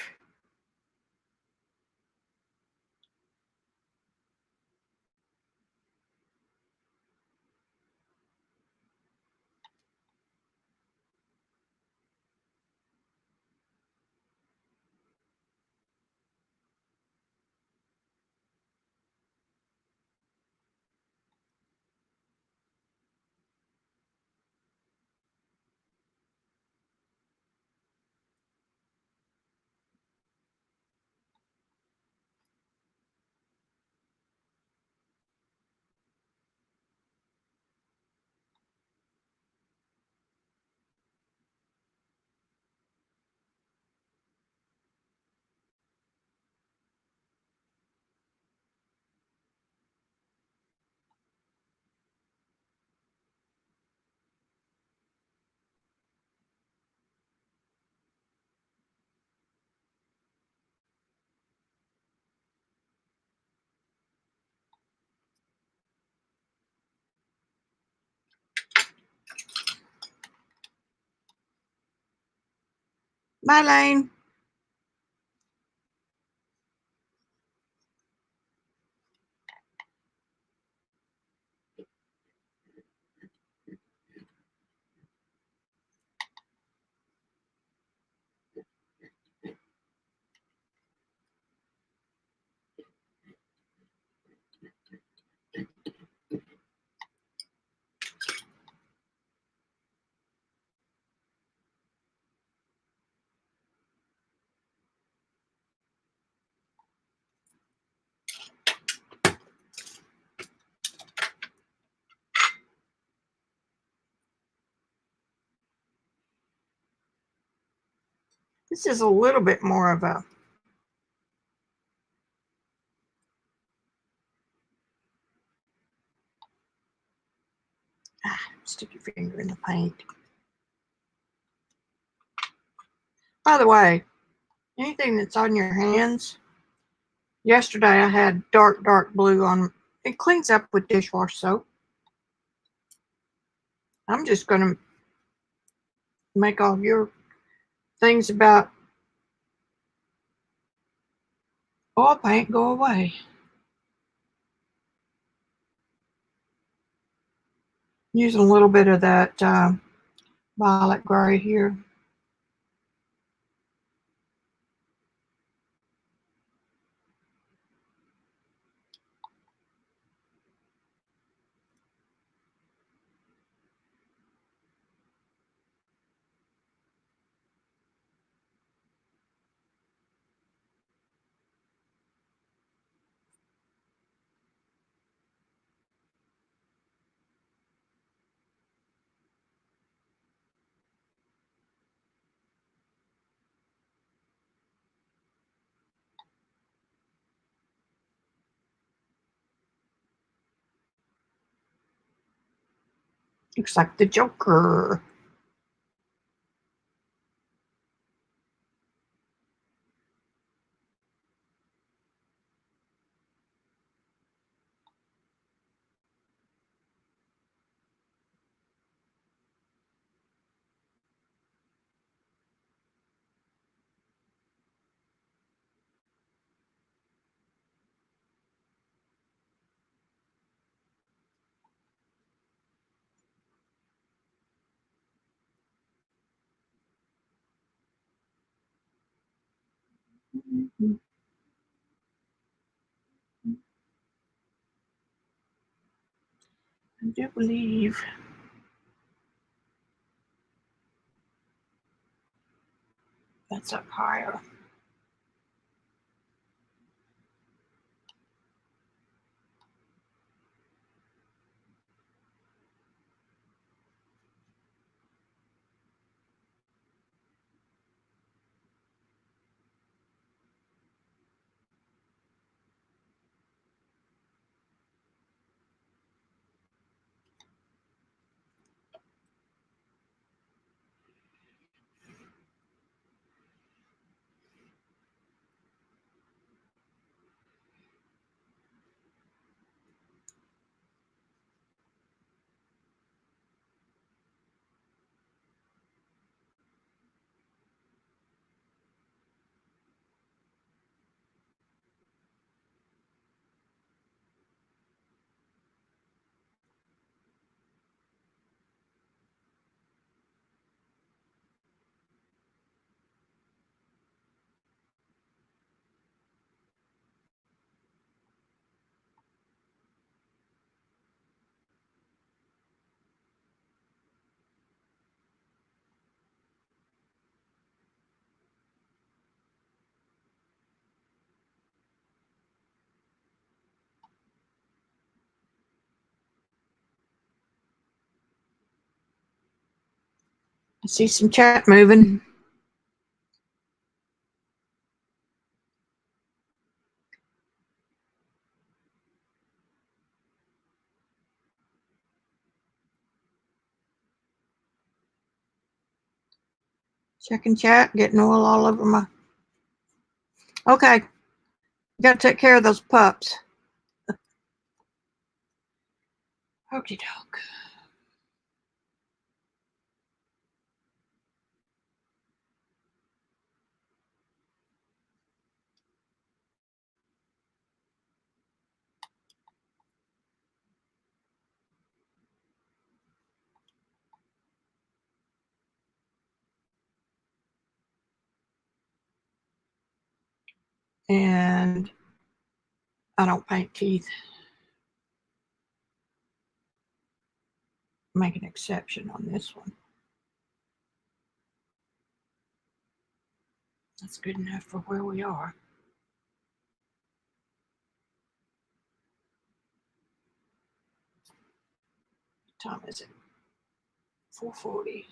Bye, Lane. This is a little bit more of a stick your finger in the paint. By the way, anything that's on your hands, yesterday I had dark blue on. It cleans up with dishwash soap. I'm just going to make all your things about oil paint go away. Using a little bit of that violet gray here. Looks like the Joker. I do believe that's up higher. I see some chat moving. Checking chat, getting oil all over my... Okay, got to take care of those pups. Okie doke. And I don't paint teeth. Make an exception on this one. That's good enough for where we are. What time is it? 4:40.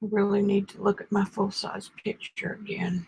I really need to look at my full-size picture again.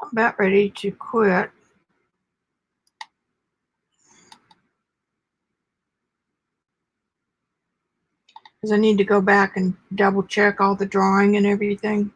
I'm about ready to quit. Because I need to go back and double check all the drawing and everything.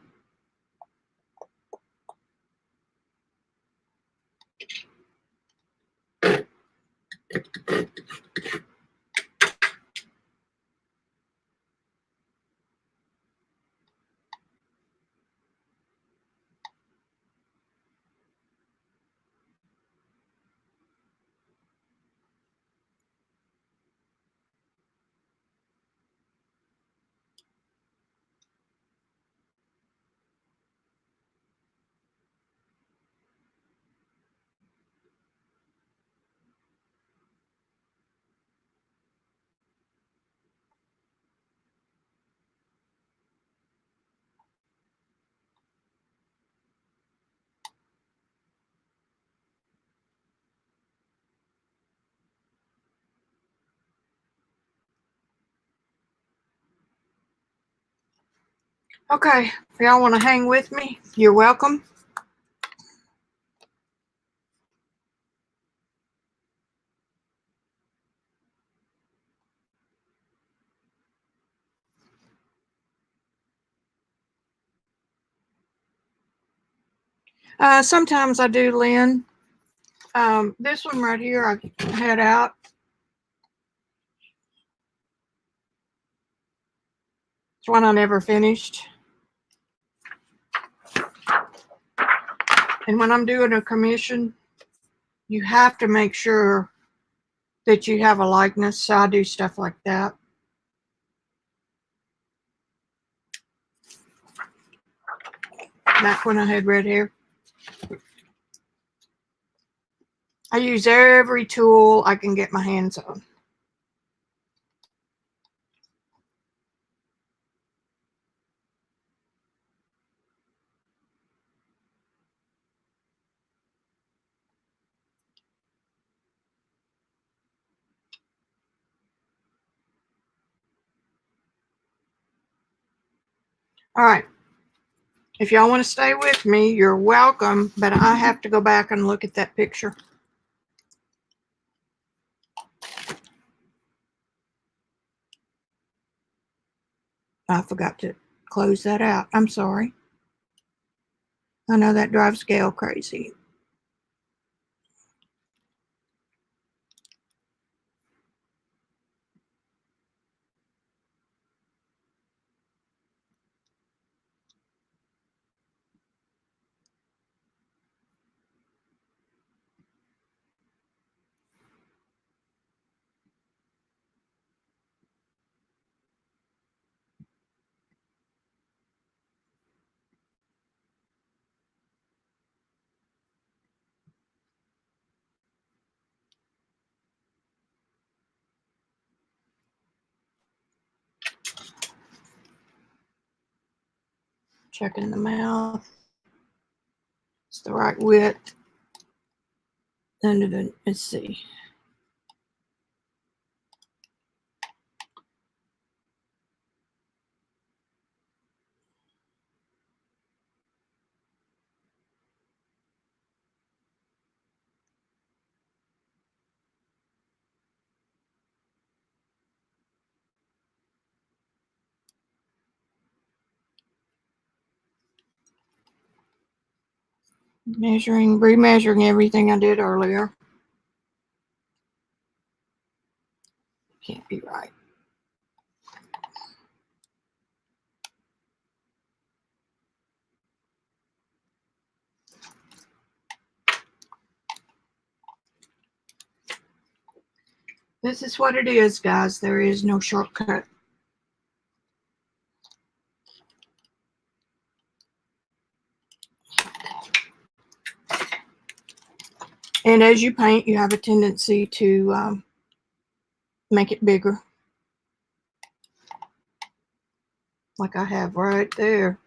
Okay, if y'all want to hang with me, you're welcome. Sometimes I do, Lynn. This one right here, I had out. It's one I never finished. And when I'm doing a commission, you have to make sure that you have a likeness. So I do stuff like that. Back when I had red hair. I use every tool I can get my hands on. All right. If y'all want to stay with me, you're welcome, but I have to go back and look at that picture. I forgot to close that out. I'm sorry. I know that drives Gail crazy. Checking the mouth. It's the right width. Let's see. Remeasuring everything I did earlier. Can't be right. This is what it is, guys. There is no shortcut. And as you paint, you have a tendency to make it bigger. Like I have right there.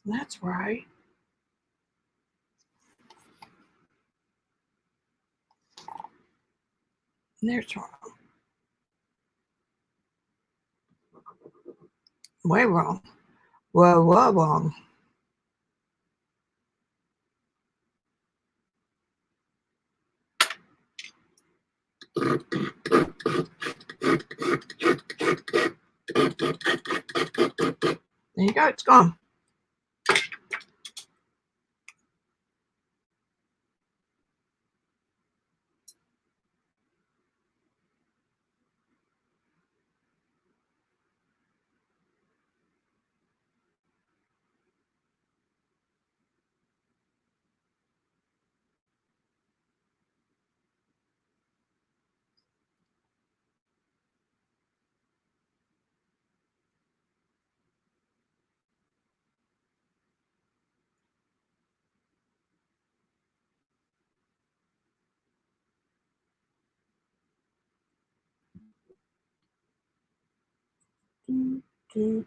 That's right. There's wrong. Way wrong. Whoa, wrong. There you go. It's gone. The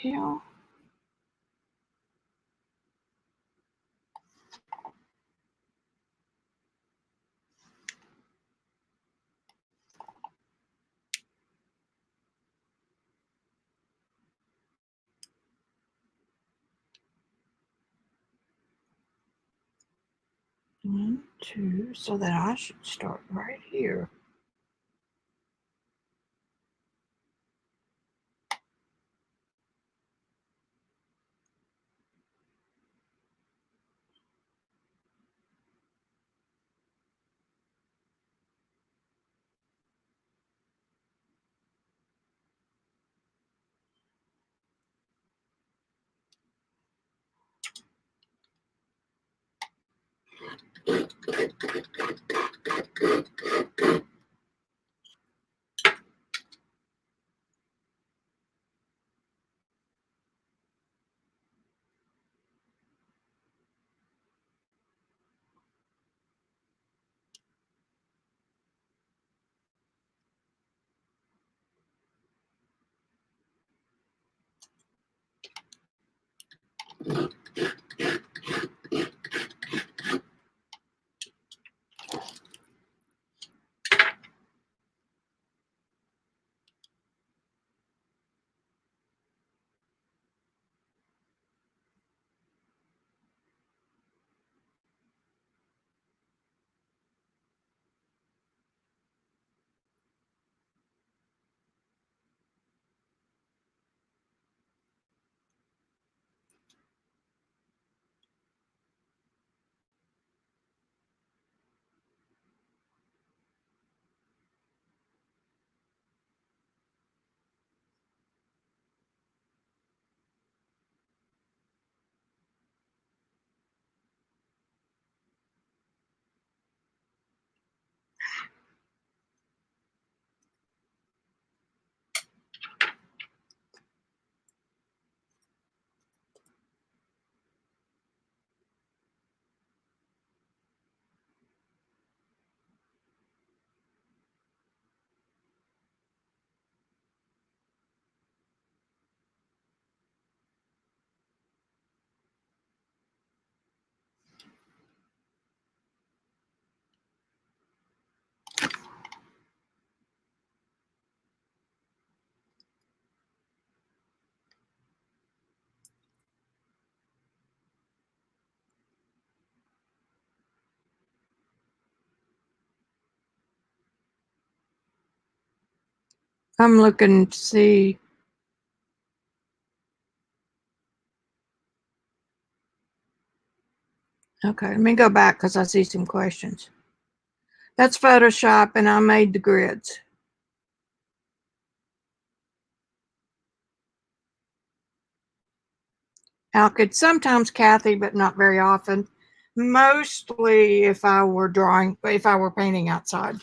hell? 1, 2, so that I should start right here. I'm looking to see. Okay, let me go back because I see some questions. That's Photoshop, and I made the grids. Alkyd, sometimes Kathy, but not very often. Mostly if I were painting outside,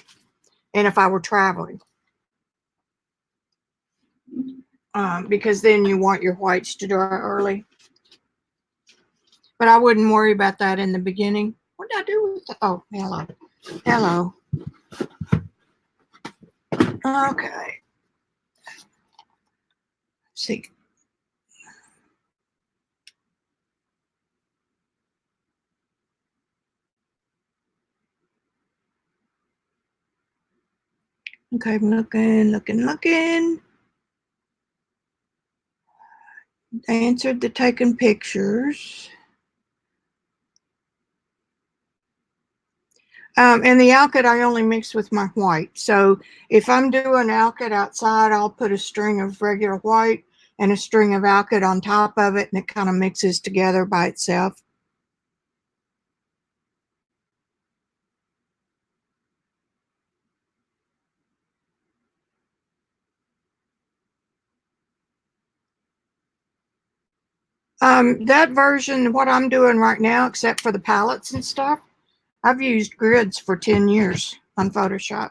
and if I were traveling. Because then you want your whites to dry early. But I wouldn't worry about that in the beginning. What did I do with the, oh, hello. Hello. Okay. Let's see. Okay, I'm looking. Answered the taking pictures. And the alkyd I only mix with my white. So if I'm doing alkyd outside, I'll put a string of regular white and a string of alkyd on top of it, and it kind of mixes together by itself. That version, what I'm doing right now, except for the palettes and stuff, I've used grids for 10 years on Photoshop.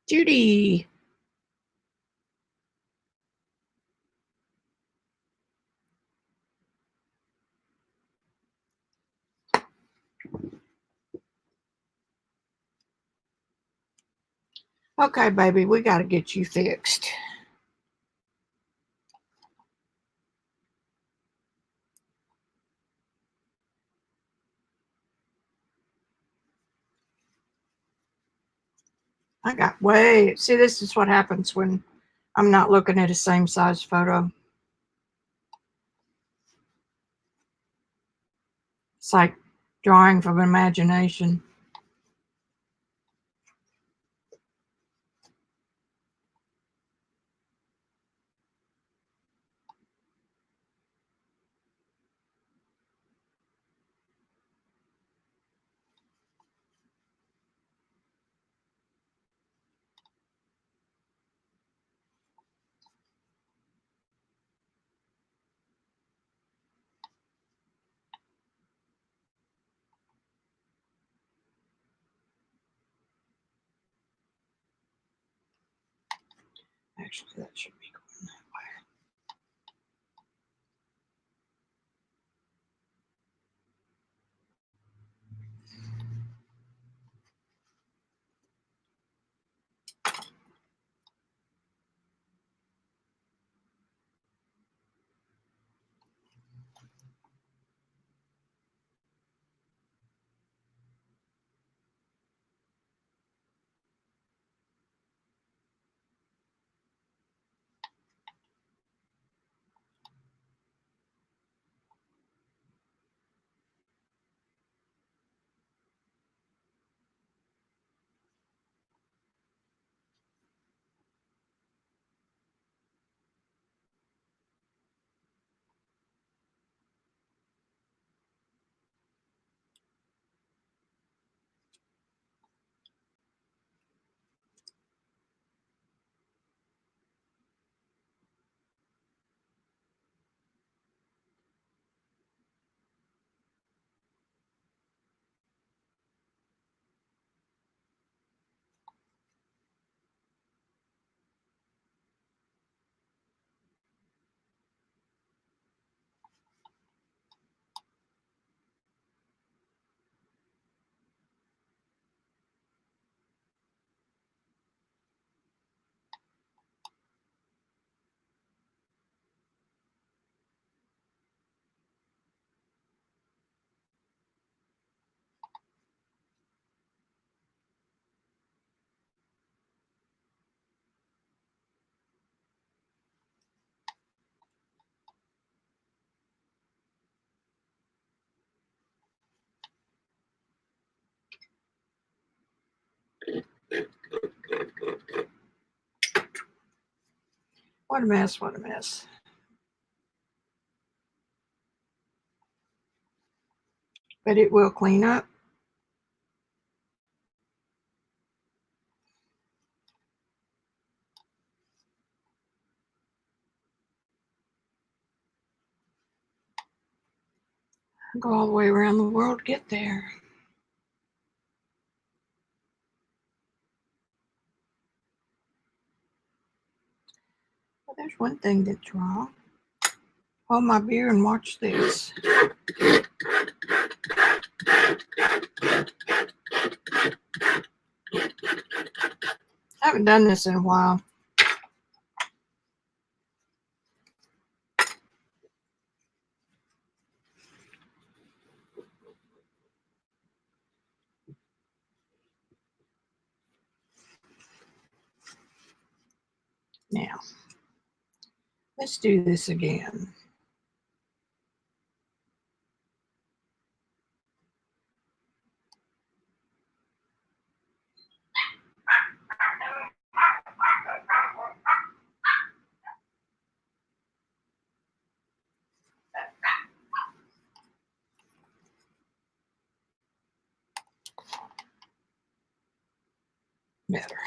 Judy. Okay, baby, we got to get you fixed. I got way, see, this is what happens when I'm not looking at a same size photo. It's like drawing from imagination. Actually, that should be going that way. What a mess, what a mess. But it will clean up. I'll go all the way around the world to get there. Well, there's one thing that's wrong. Hold my beer and watch this. I haven't done this in a while. Now, let's do this again. Better.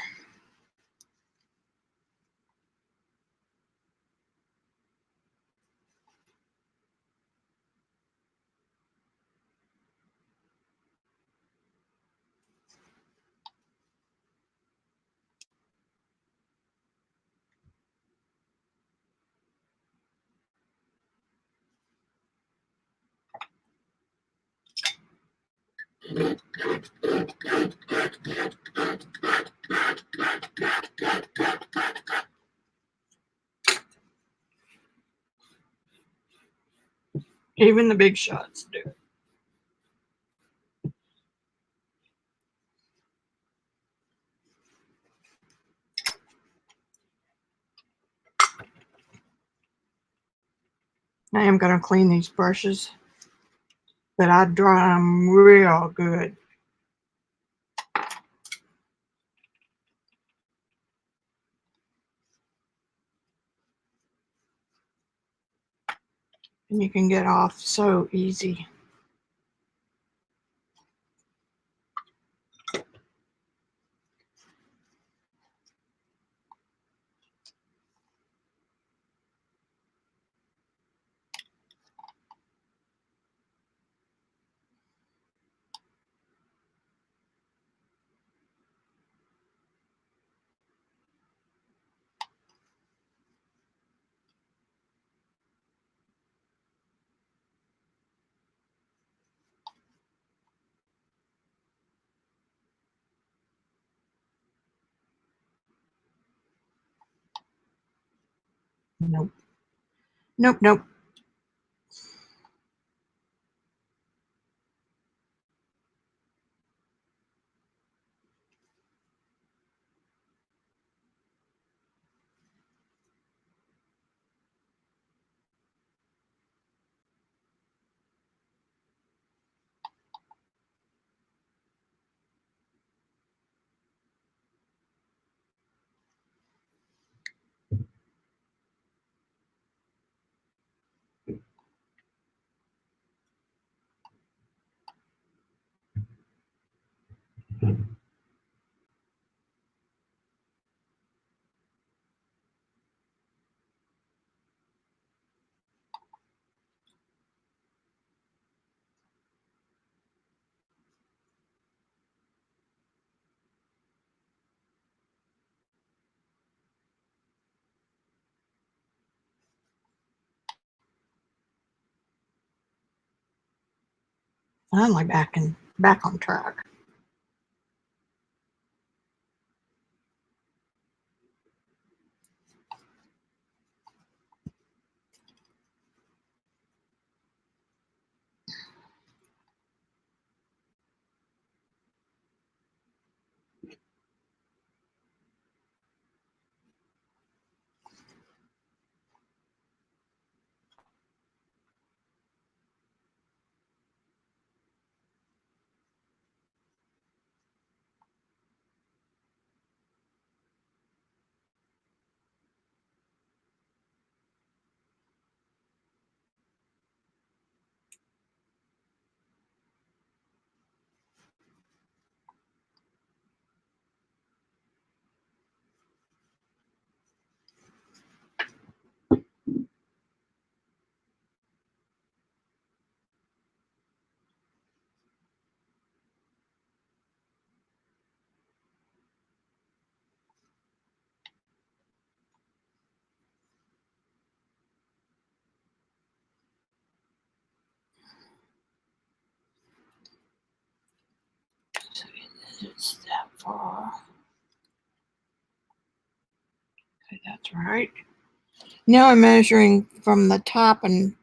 Even the big shots do. I am going to clean these brushes, but I dry them real good. And you can get off so easy. Nope. Nope, nope. Finally back on track. So it's that far. Okay, that's right. Now I'm measuring from the top and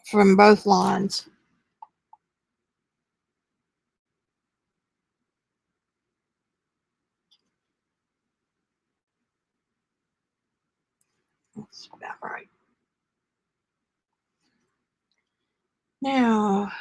from both lines. That's about right. Now,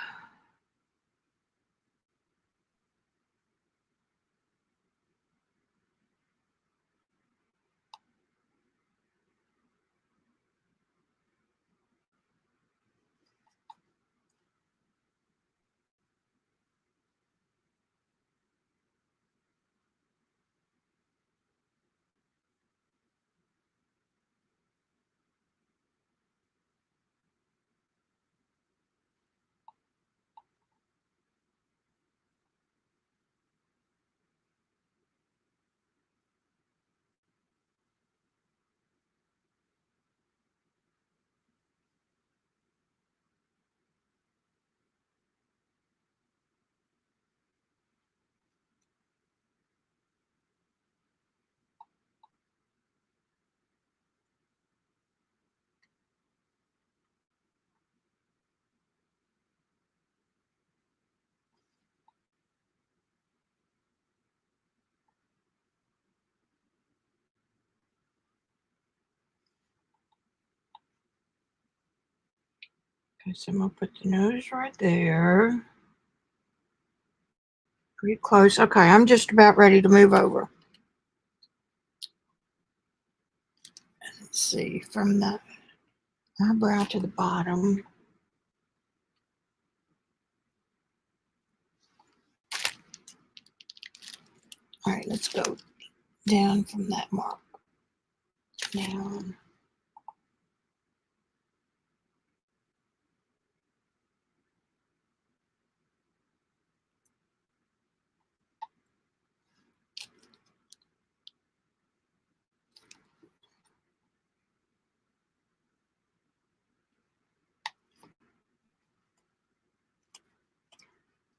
Okay, so I'm going to put the nose right there. Pretty close. Okay, I'm just about ready to move over. Let's see, from the eyebrow to the bottom. All right, let's go down from that mark. Down.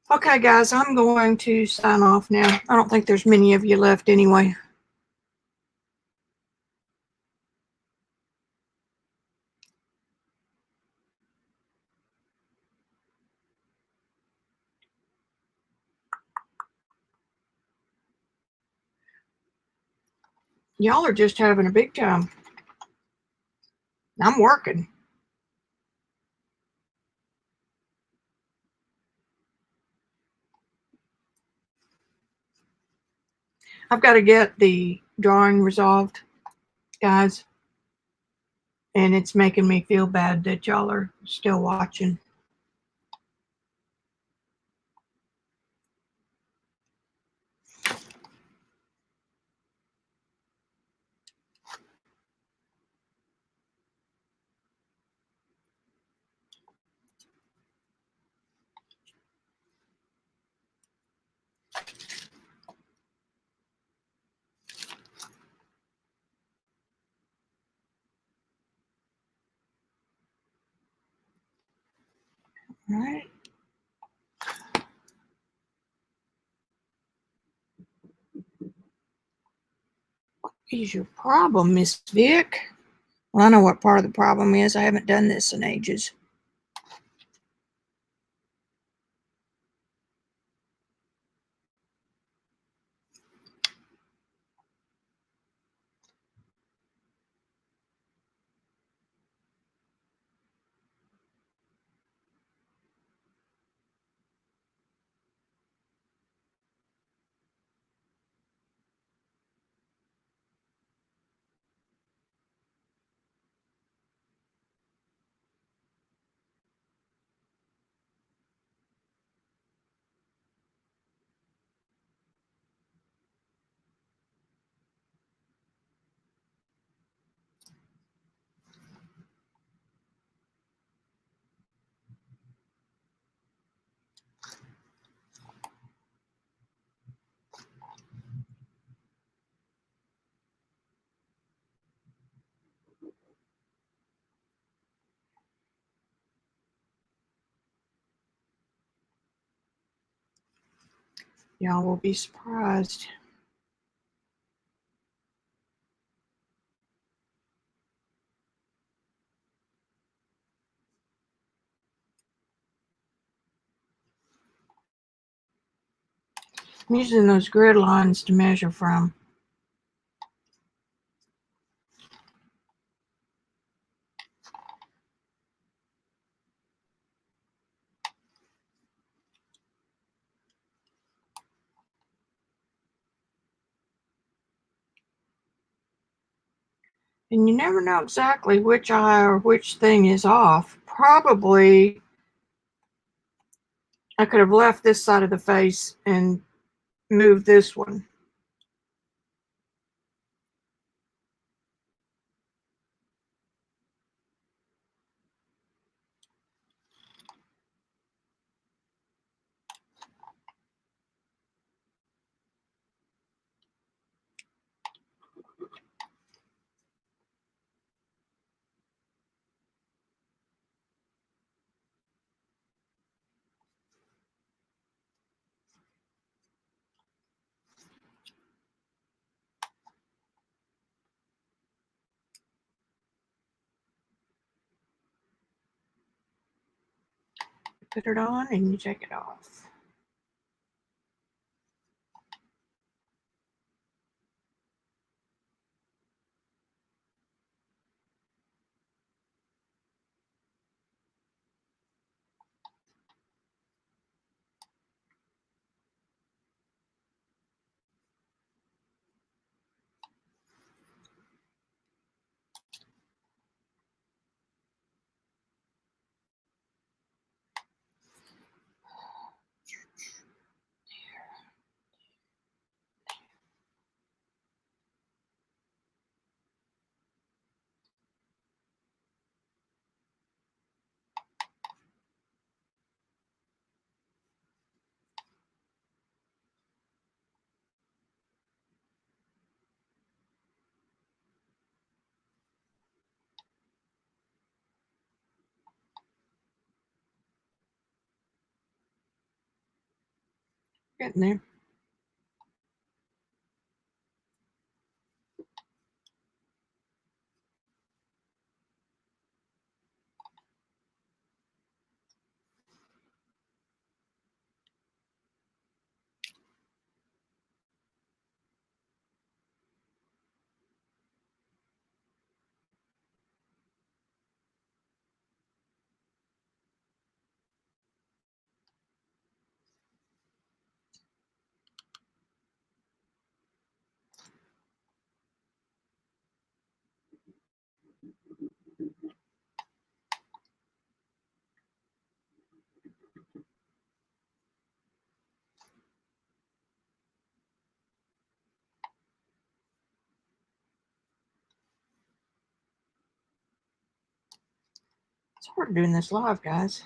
Okay, guys, I'm going to sign off now. I don't think there's many of you left anyway. Y'all are just having a big time. I'm working. I've got to get the drawing resolved, guys. And it's making me feel bad that y'all are still watching. All right. What is your problem, Miss Vic? Well, I know what part of the problem is. I haven't done this in ages. Y'all will be surprised. I'm using those grid lines to measure from. And you never know exactly which eye or which thing is off. Probably I could have left this side of the face and moved this one. Put it on and you take it off. Getting there. It's hard doing this live, guys.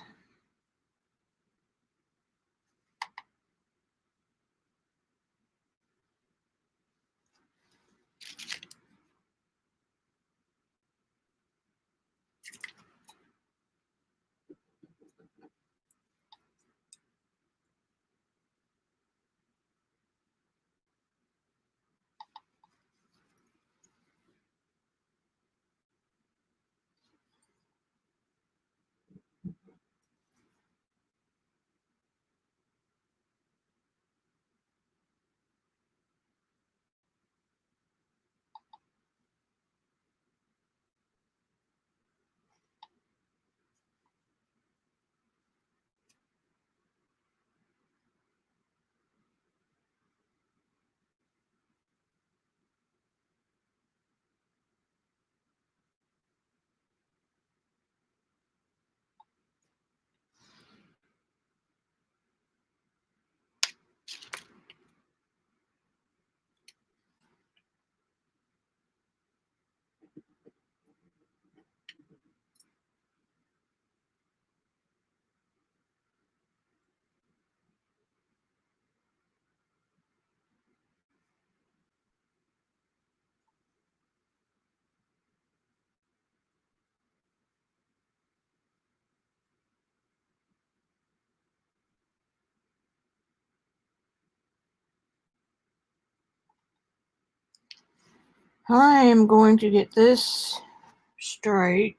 I am going to get this straight.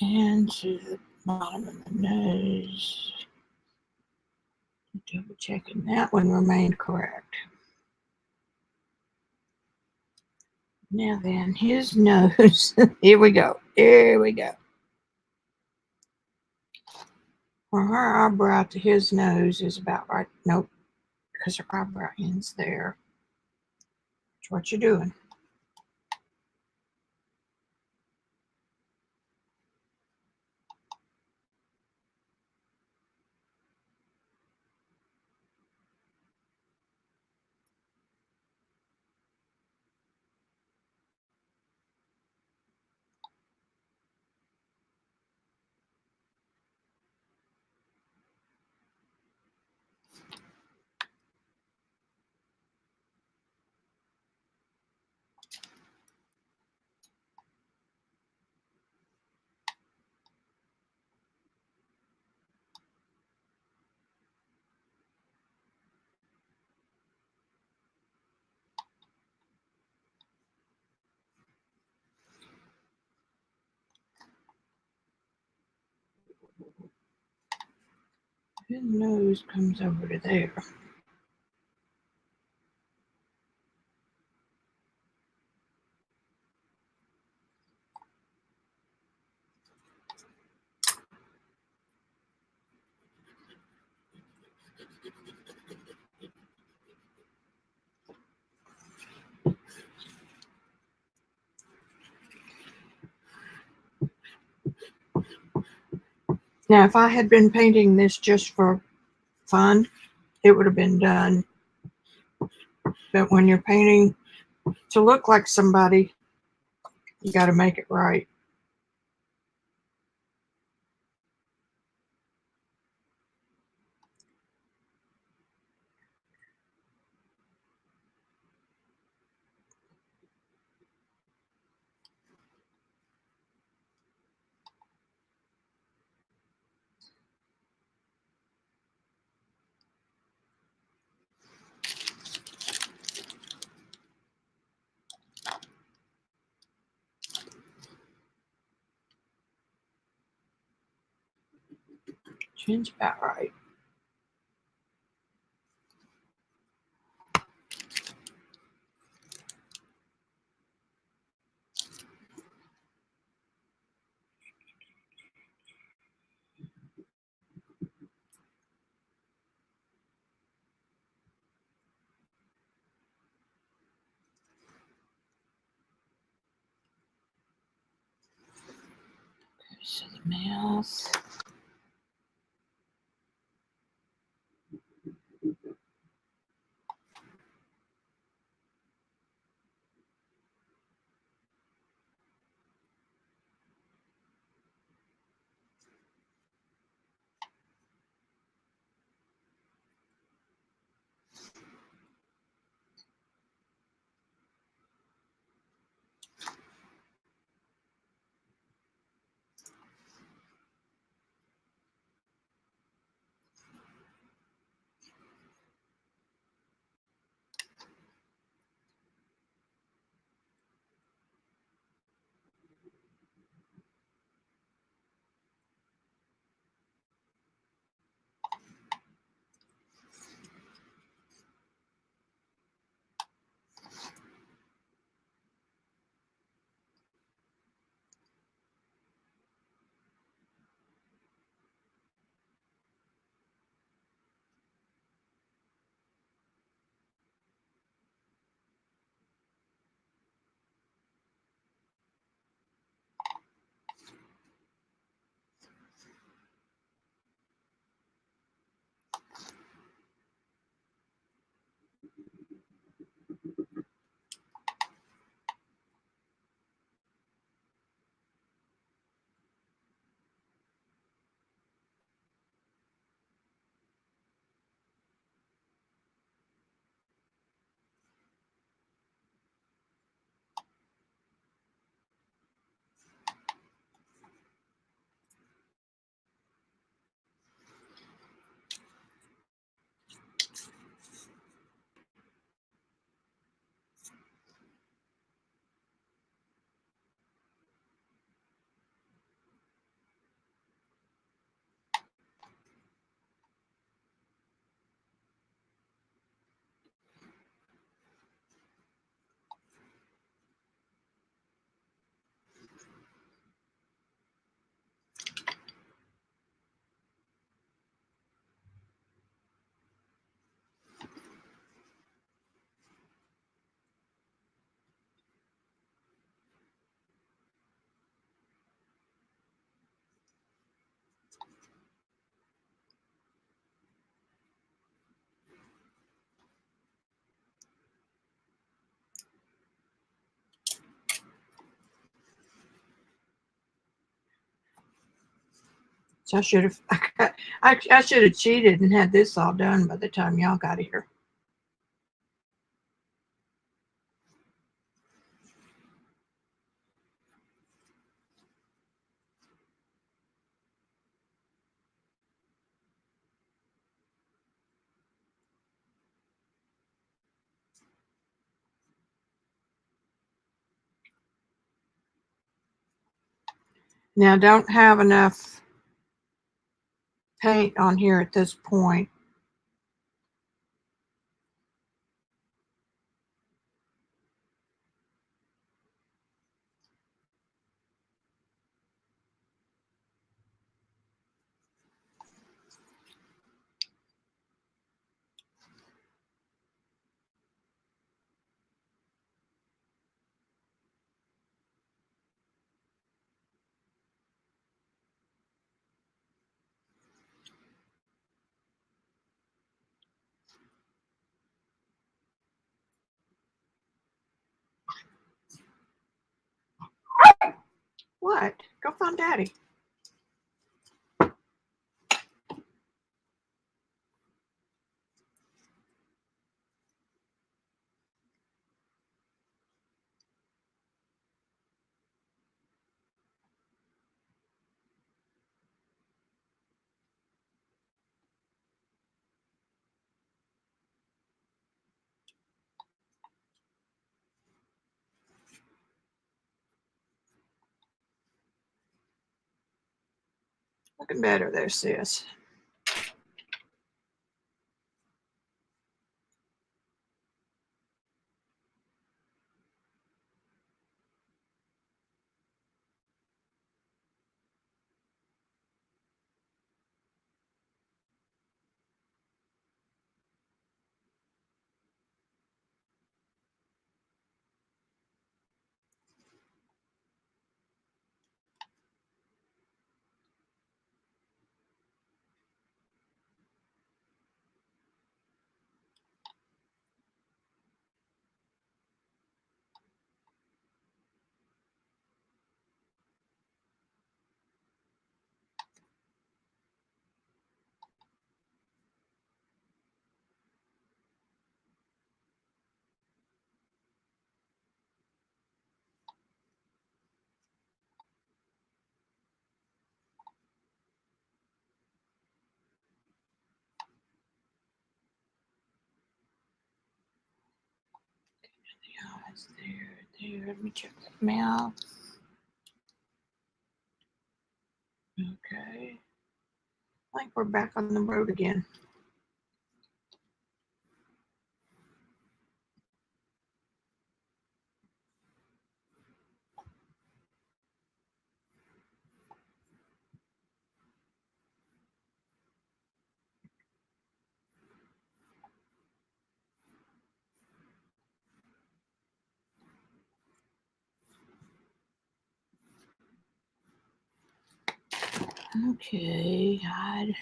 And to the bottom of the nose. Double checking that one remained correct. Now then, his nose. Here we go. Here we go. Well, her eyebrow to his nose is about right. Nope, because her eyebrow ends there. That's what you're doing. His nose comes over to there. Now, if I had been painting this just for fun, it would have been done. But when you're painting to look like somebody, you got to make it right. Chin's about right. So the mouth. So I should have I should have cheated and had this all done by the time y'all got here. Now don't have enough paint on here at this point. What? Go find Daddy. Looking better there, sis. There. Let me check that mouth. Okay. I think we're back on the road again. Okay, hide.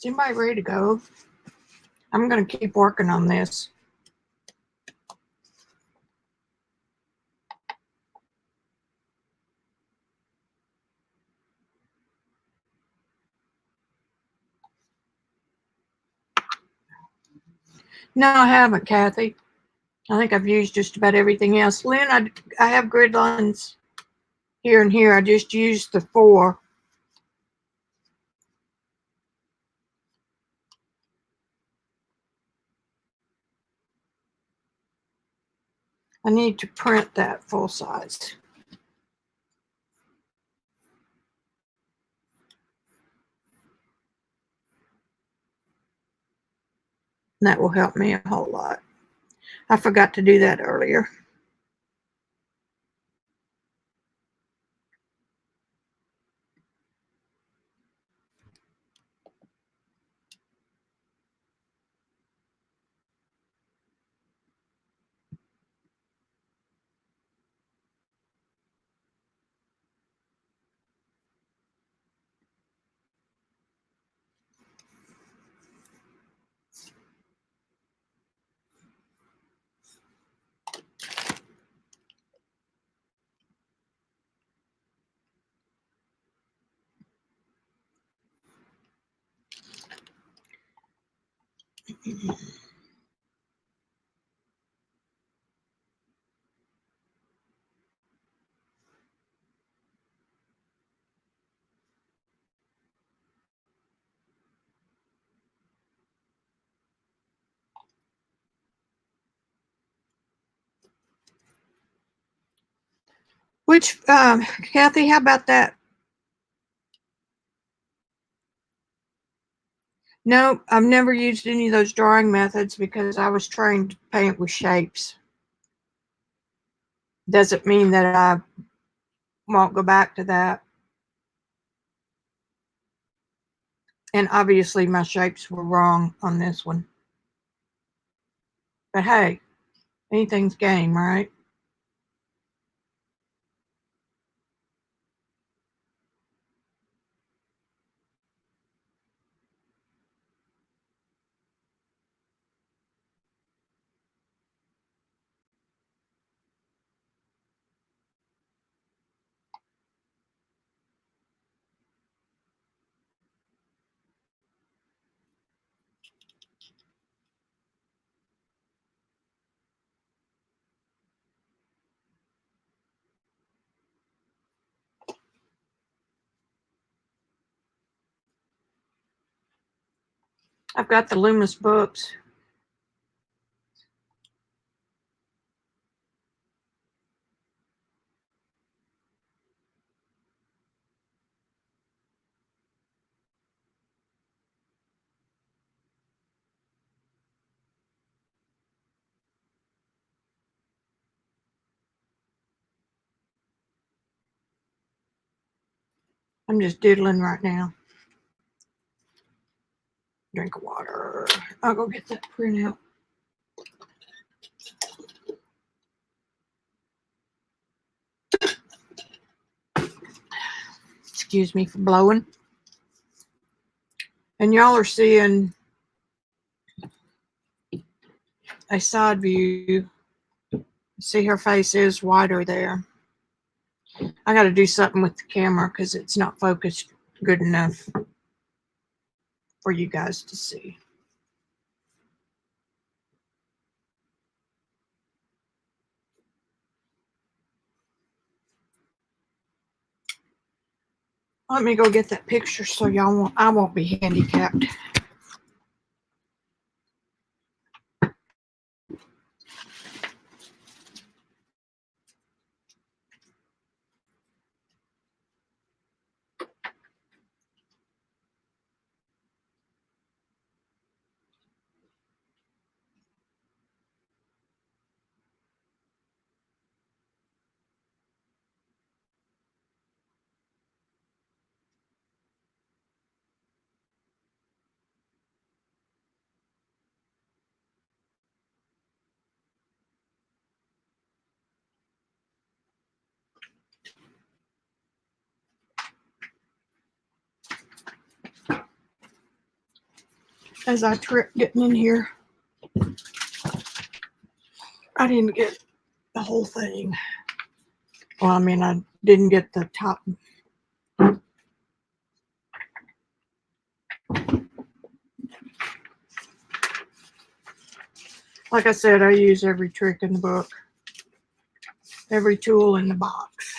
Is anybody ready to go? I'm going to keep working on this. No, I haven't, Kathy. I think I've used just about everything else. Lynn, I have grid lines here and here. I just used the 4. I need to print that full size. That will help me a whole lot. I forgot to do that earlier. Which, Kathy, how about that? No, I've never used any of those drawing methods because I was trained to paint with shapes. Doesn't mean that I won't go back to that. And obviously my shapes were wrong on this one. But hey, anything's game, right? I've got the Loomis books. I'm just diddling right now. Drink of water. I'll go get that printout. Excuse me for blowing. And y'all are seeing a side view. See, her face is wider there. I got to do something with the camera because it's not focused good enough for you guys to see. Let me go get that picture so I won't be handicapped. As I trip getting in here, I didn't get the whole thing. Well, I mean, I didn't get the top. Like I said, I use every trick in the book, every tool in the box.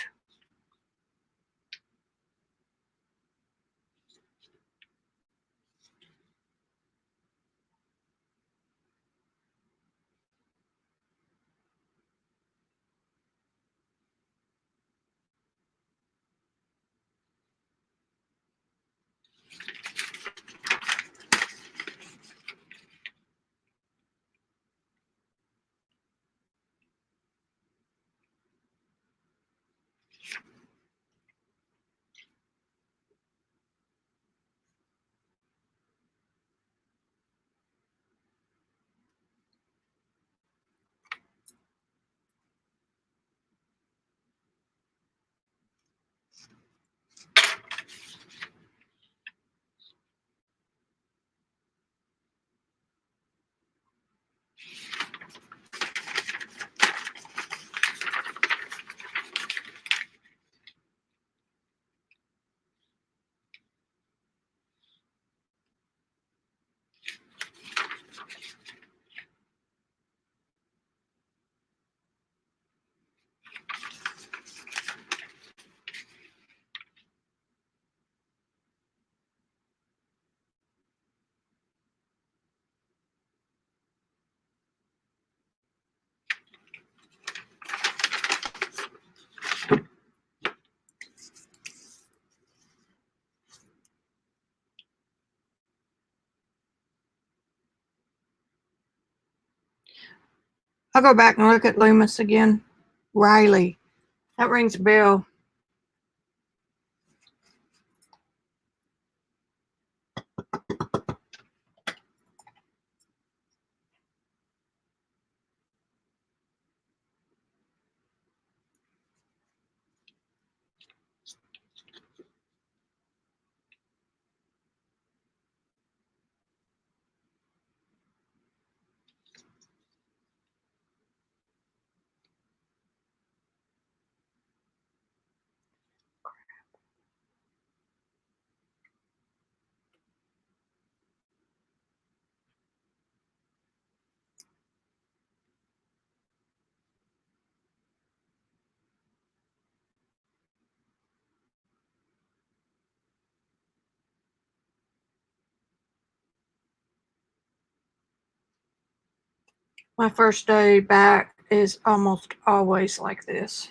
I'll go back and look at Loomis again. Riley. That rings a bell. My first day back is almost always like this.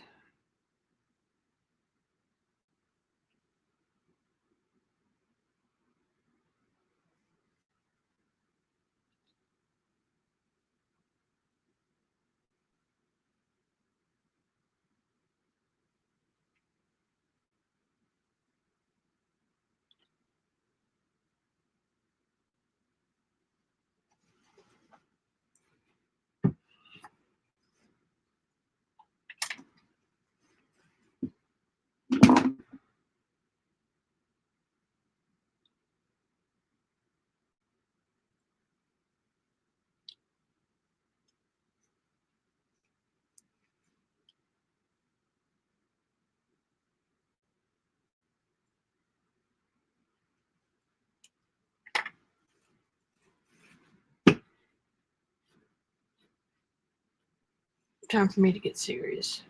Time for me to get serious.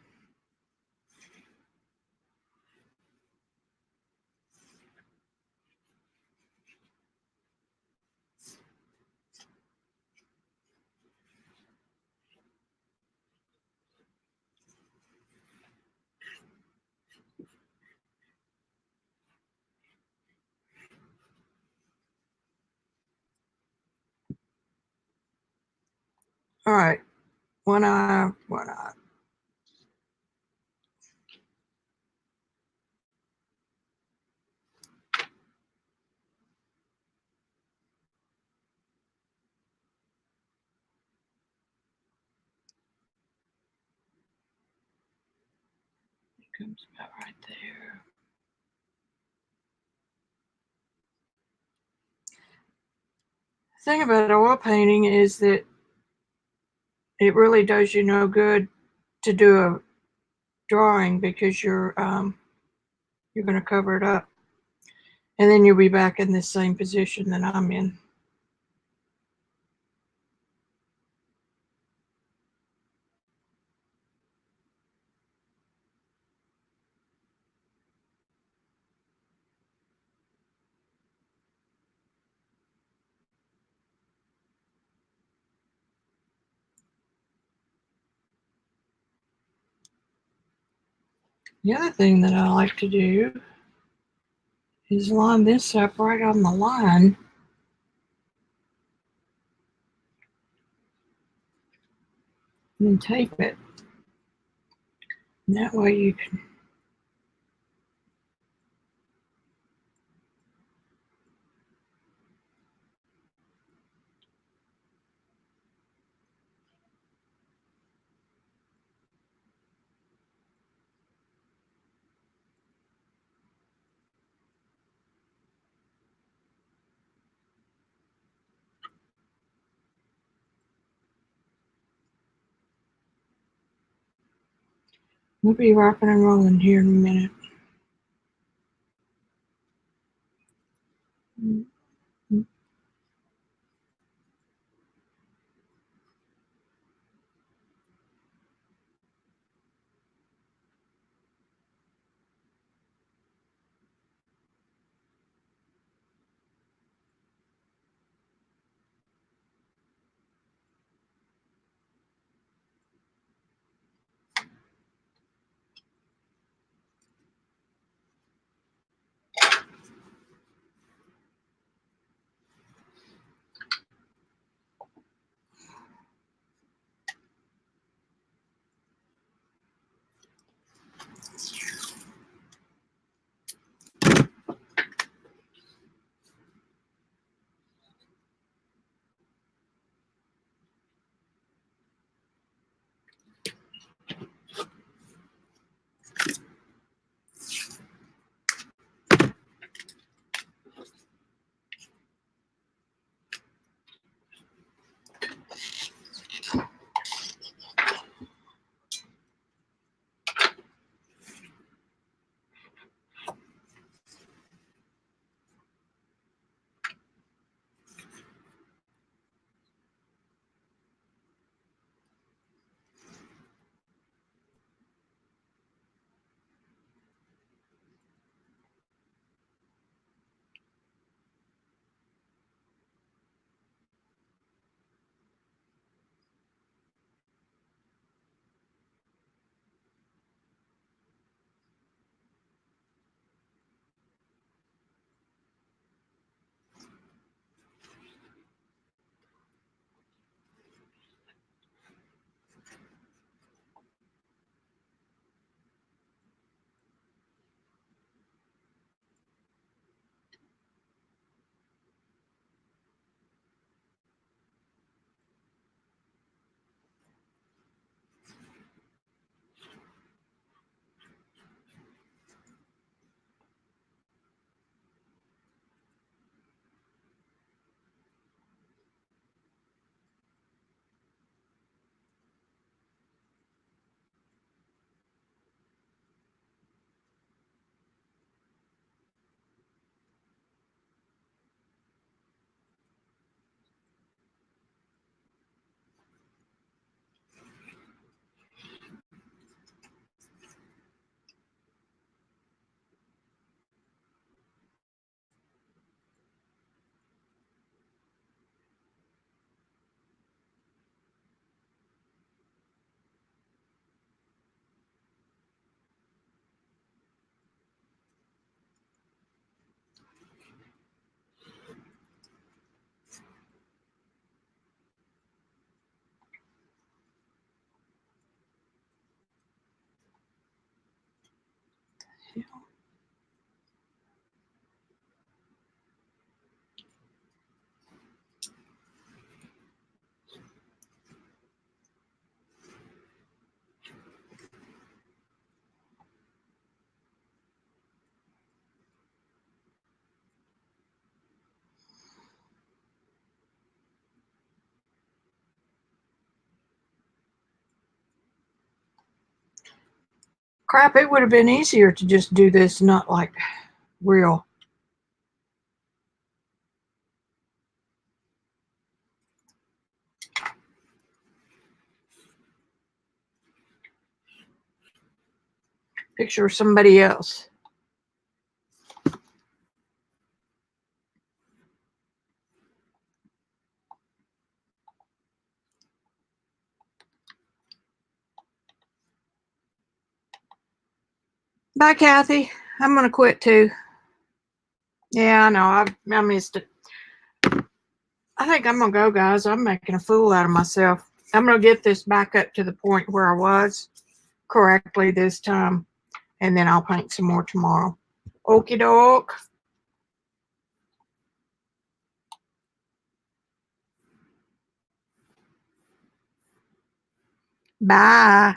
All right, one eye, one eye. It comes about right there. The thing about oil painting is that it really does you no good to do a drawing because you're going to cover it up, and then you'll be back in the same position that I'm in. The other thing that I like to do is line this up right on the line. And then tape it. And that way you can we'll be rocking and rolling here in a minute. Crap, it would have been easier to just do this, not like real. Picture of somebody else. Bye, Kathy. I'm going to quit too. Yeah, I know. I missed it. I think I'm going to go, guys. I'm making a fool out of myself. I'm going to get this back up to the point where I was correctly this time, and then I'll paint some more tomorrow. Okie doke. Bye.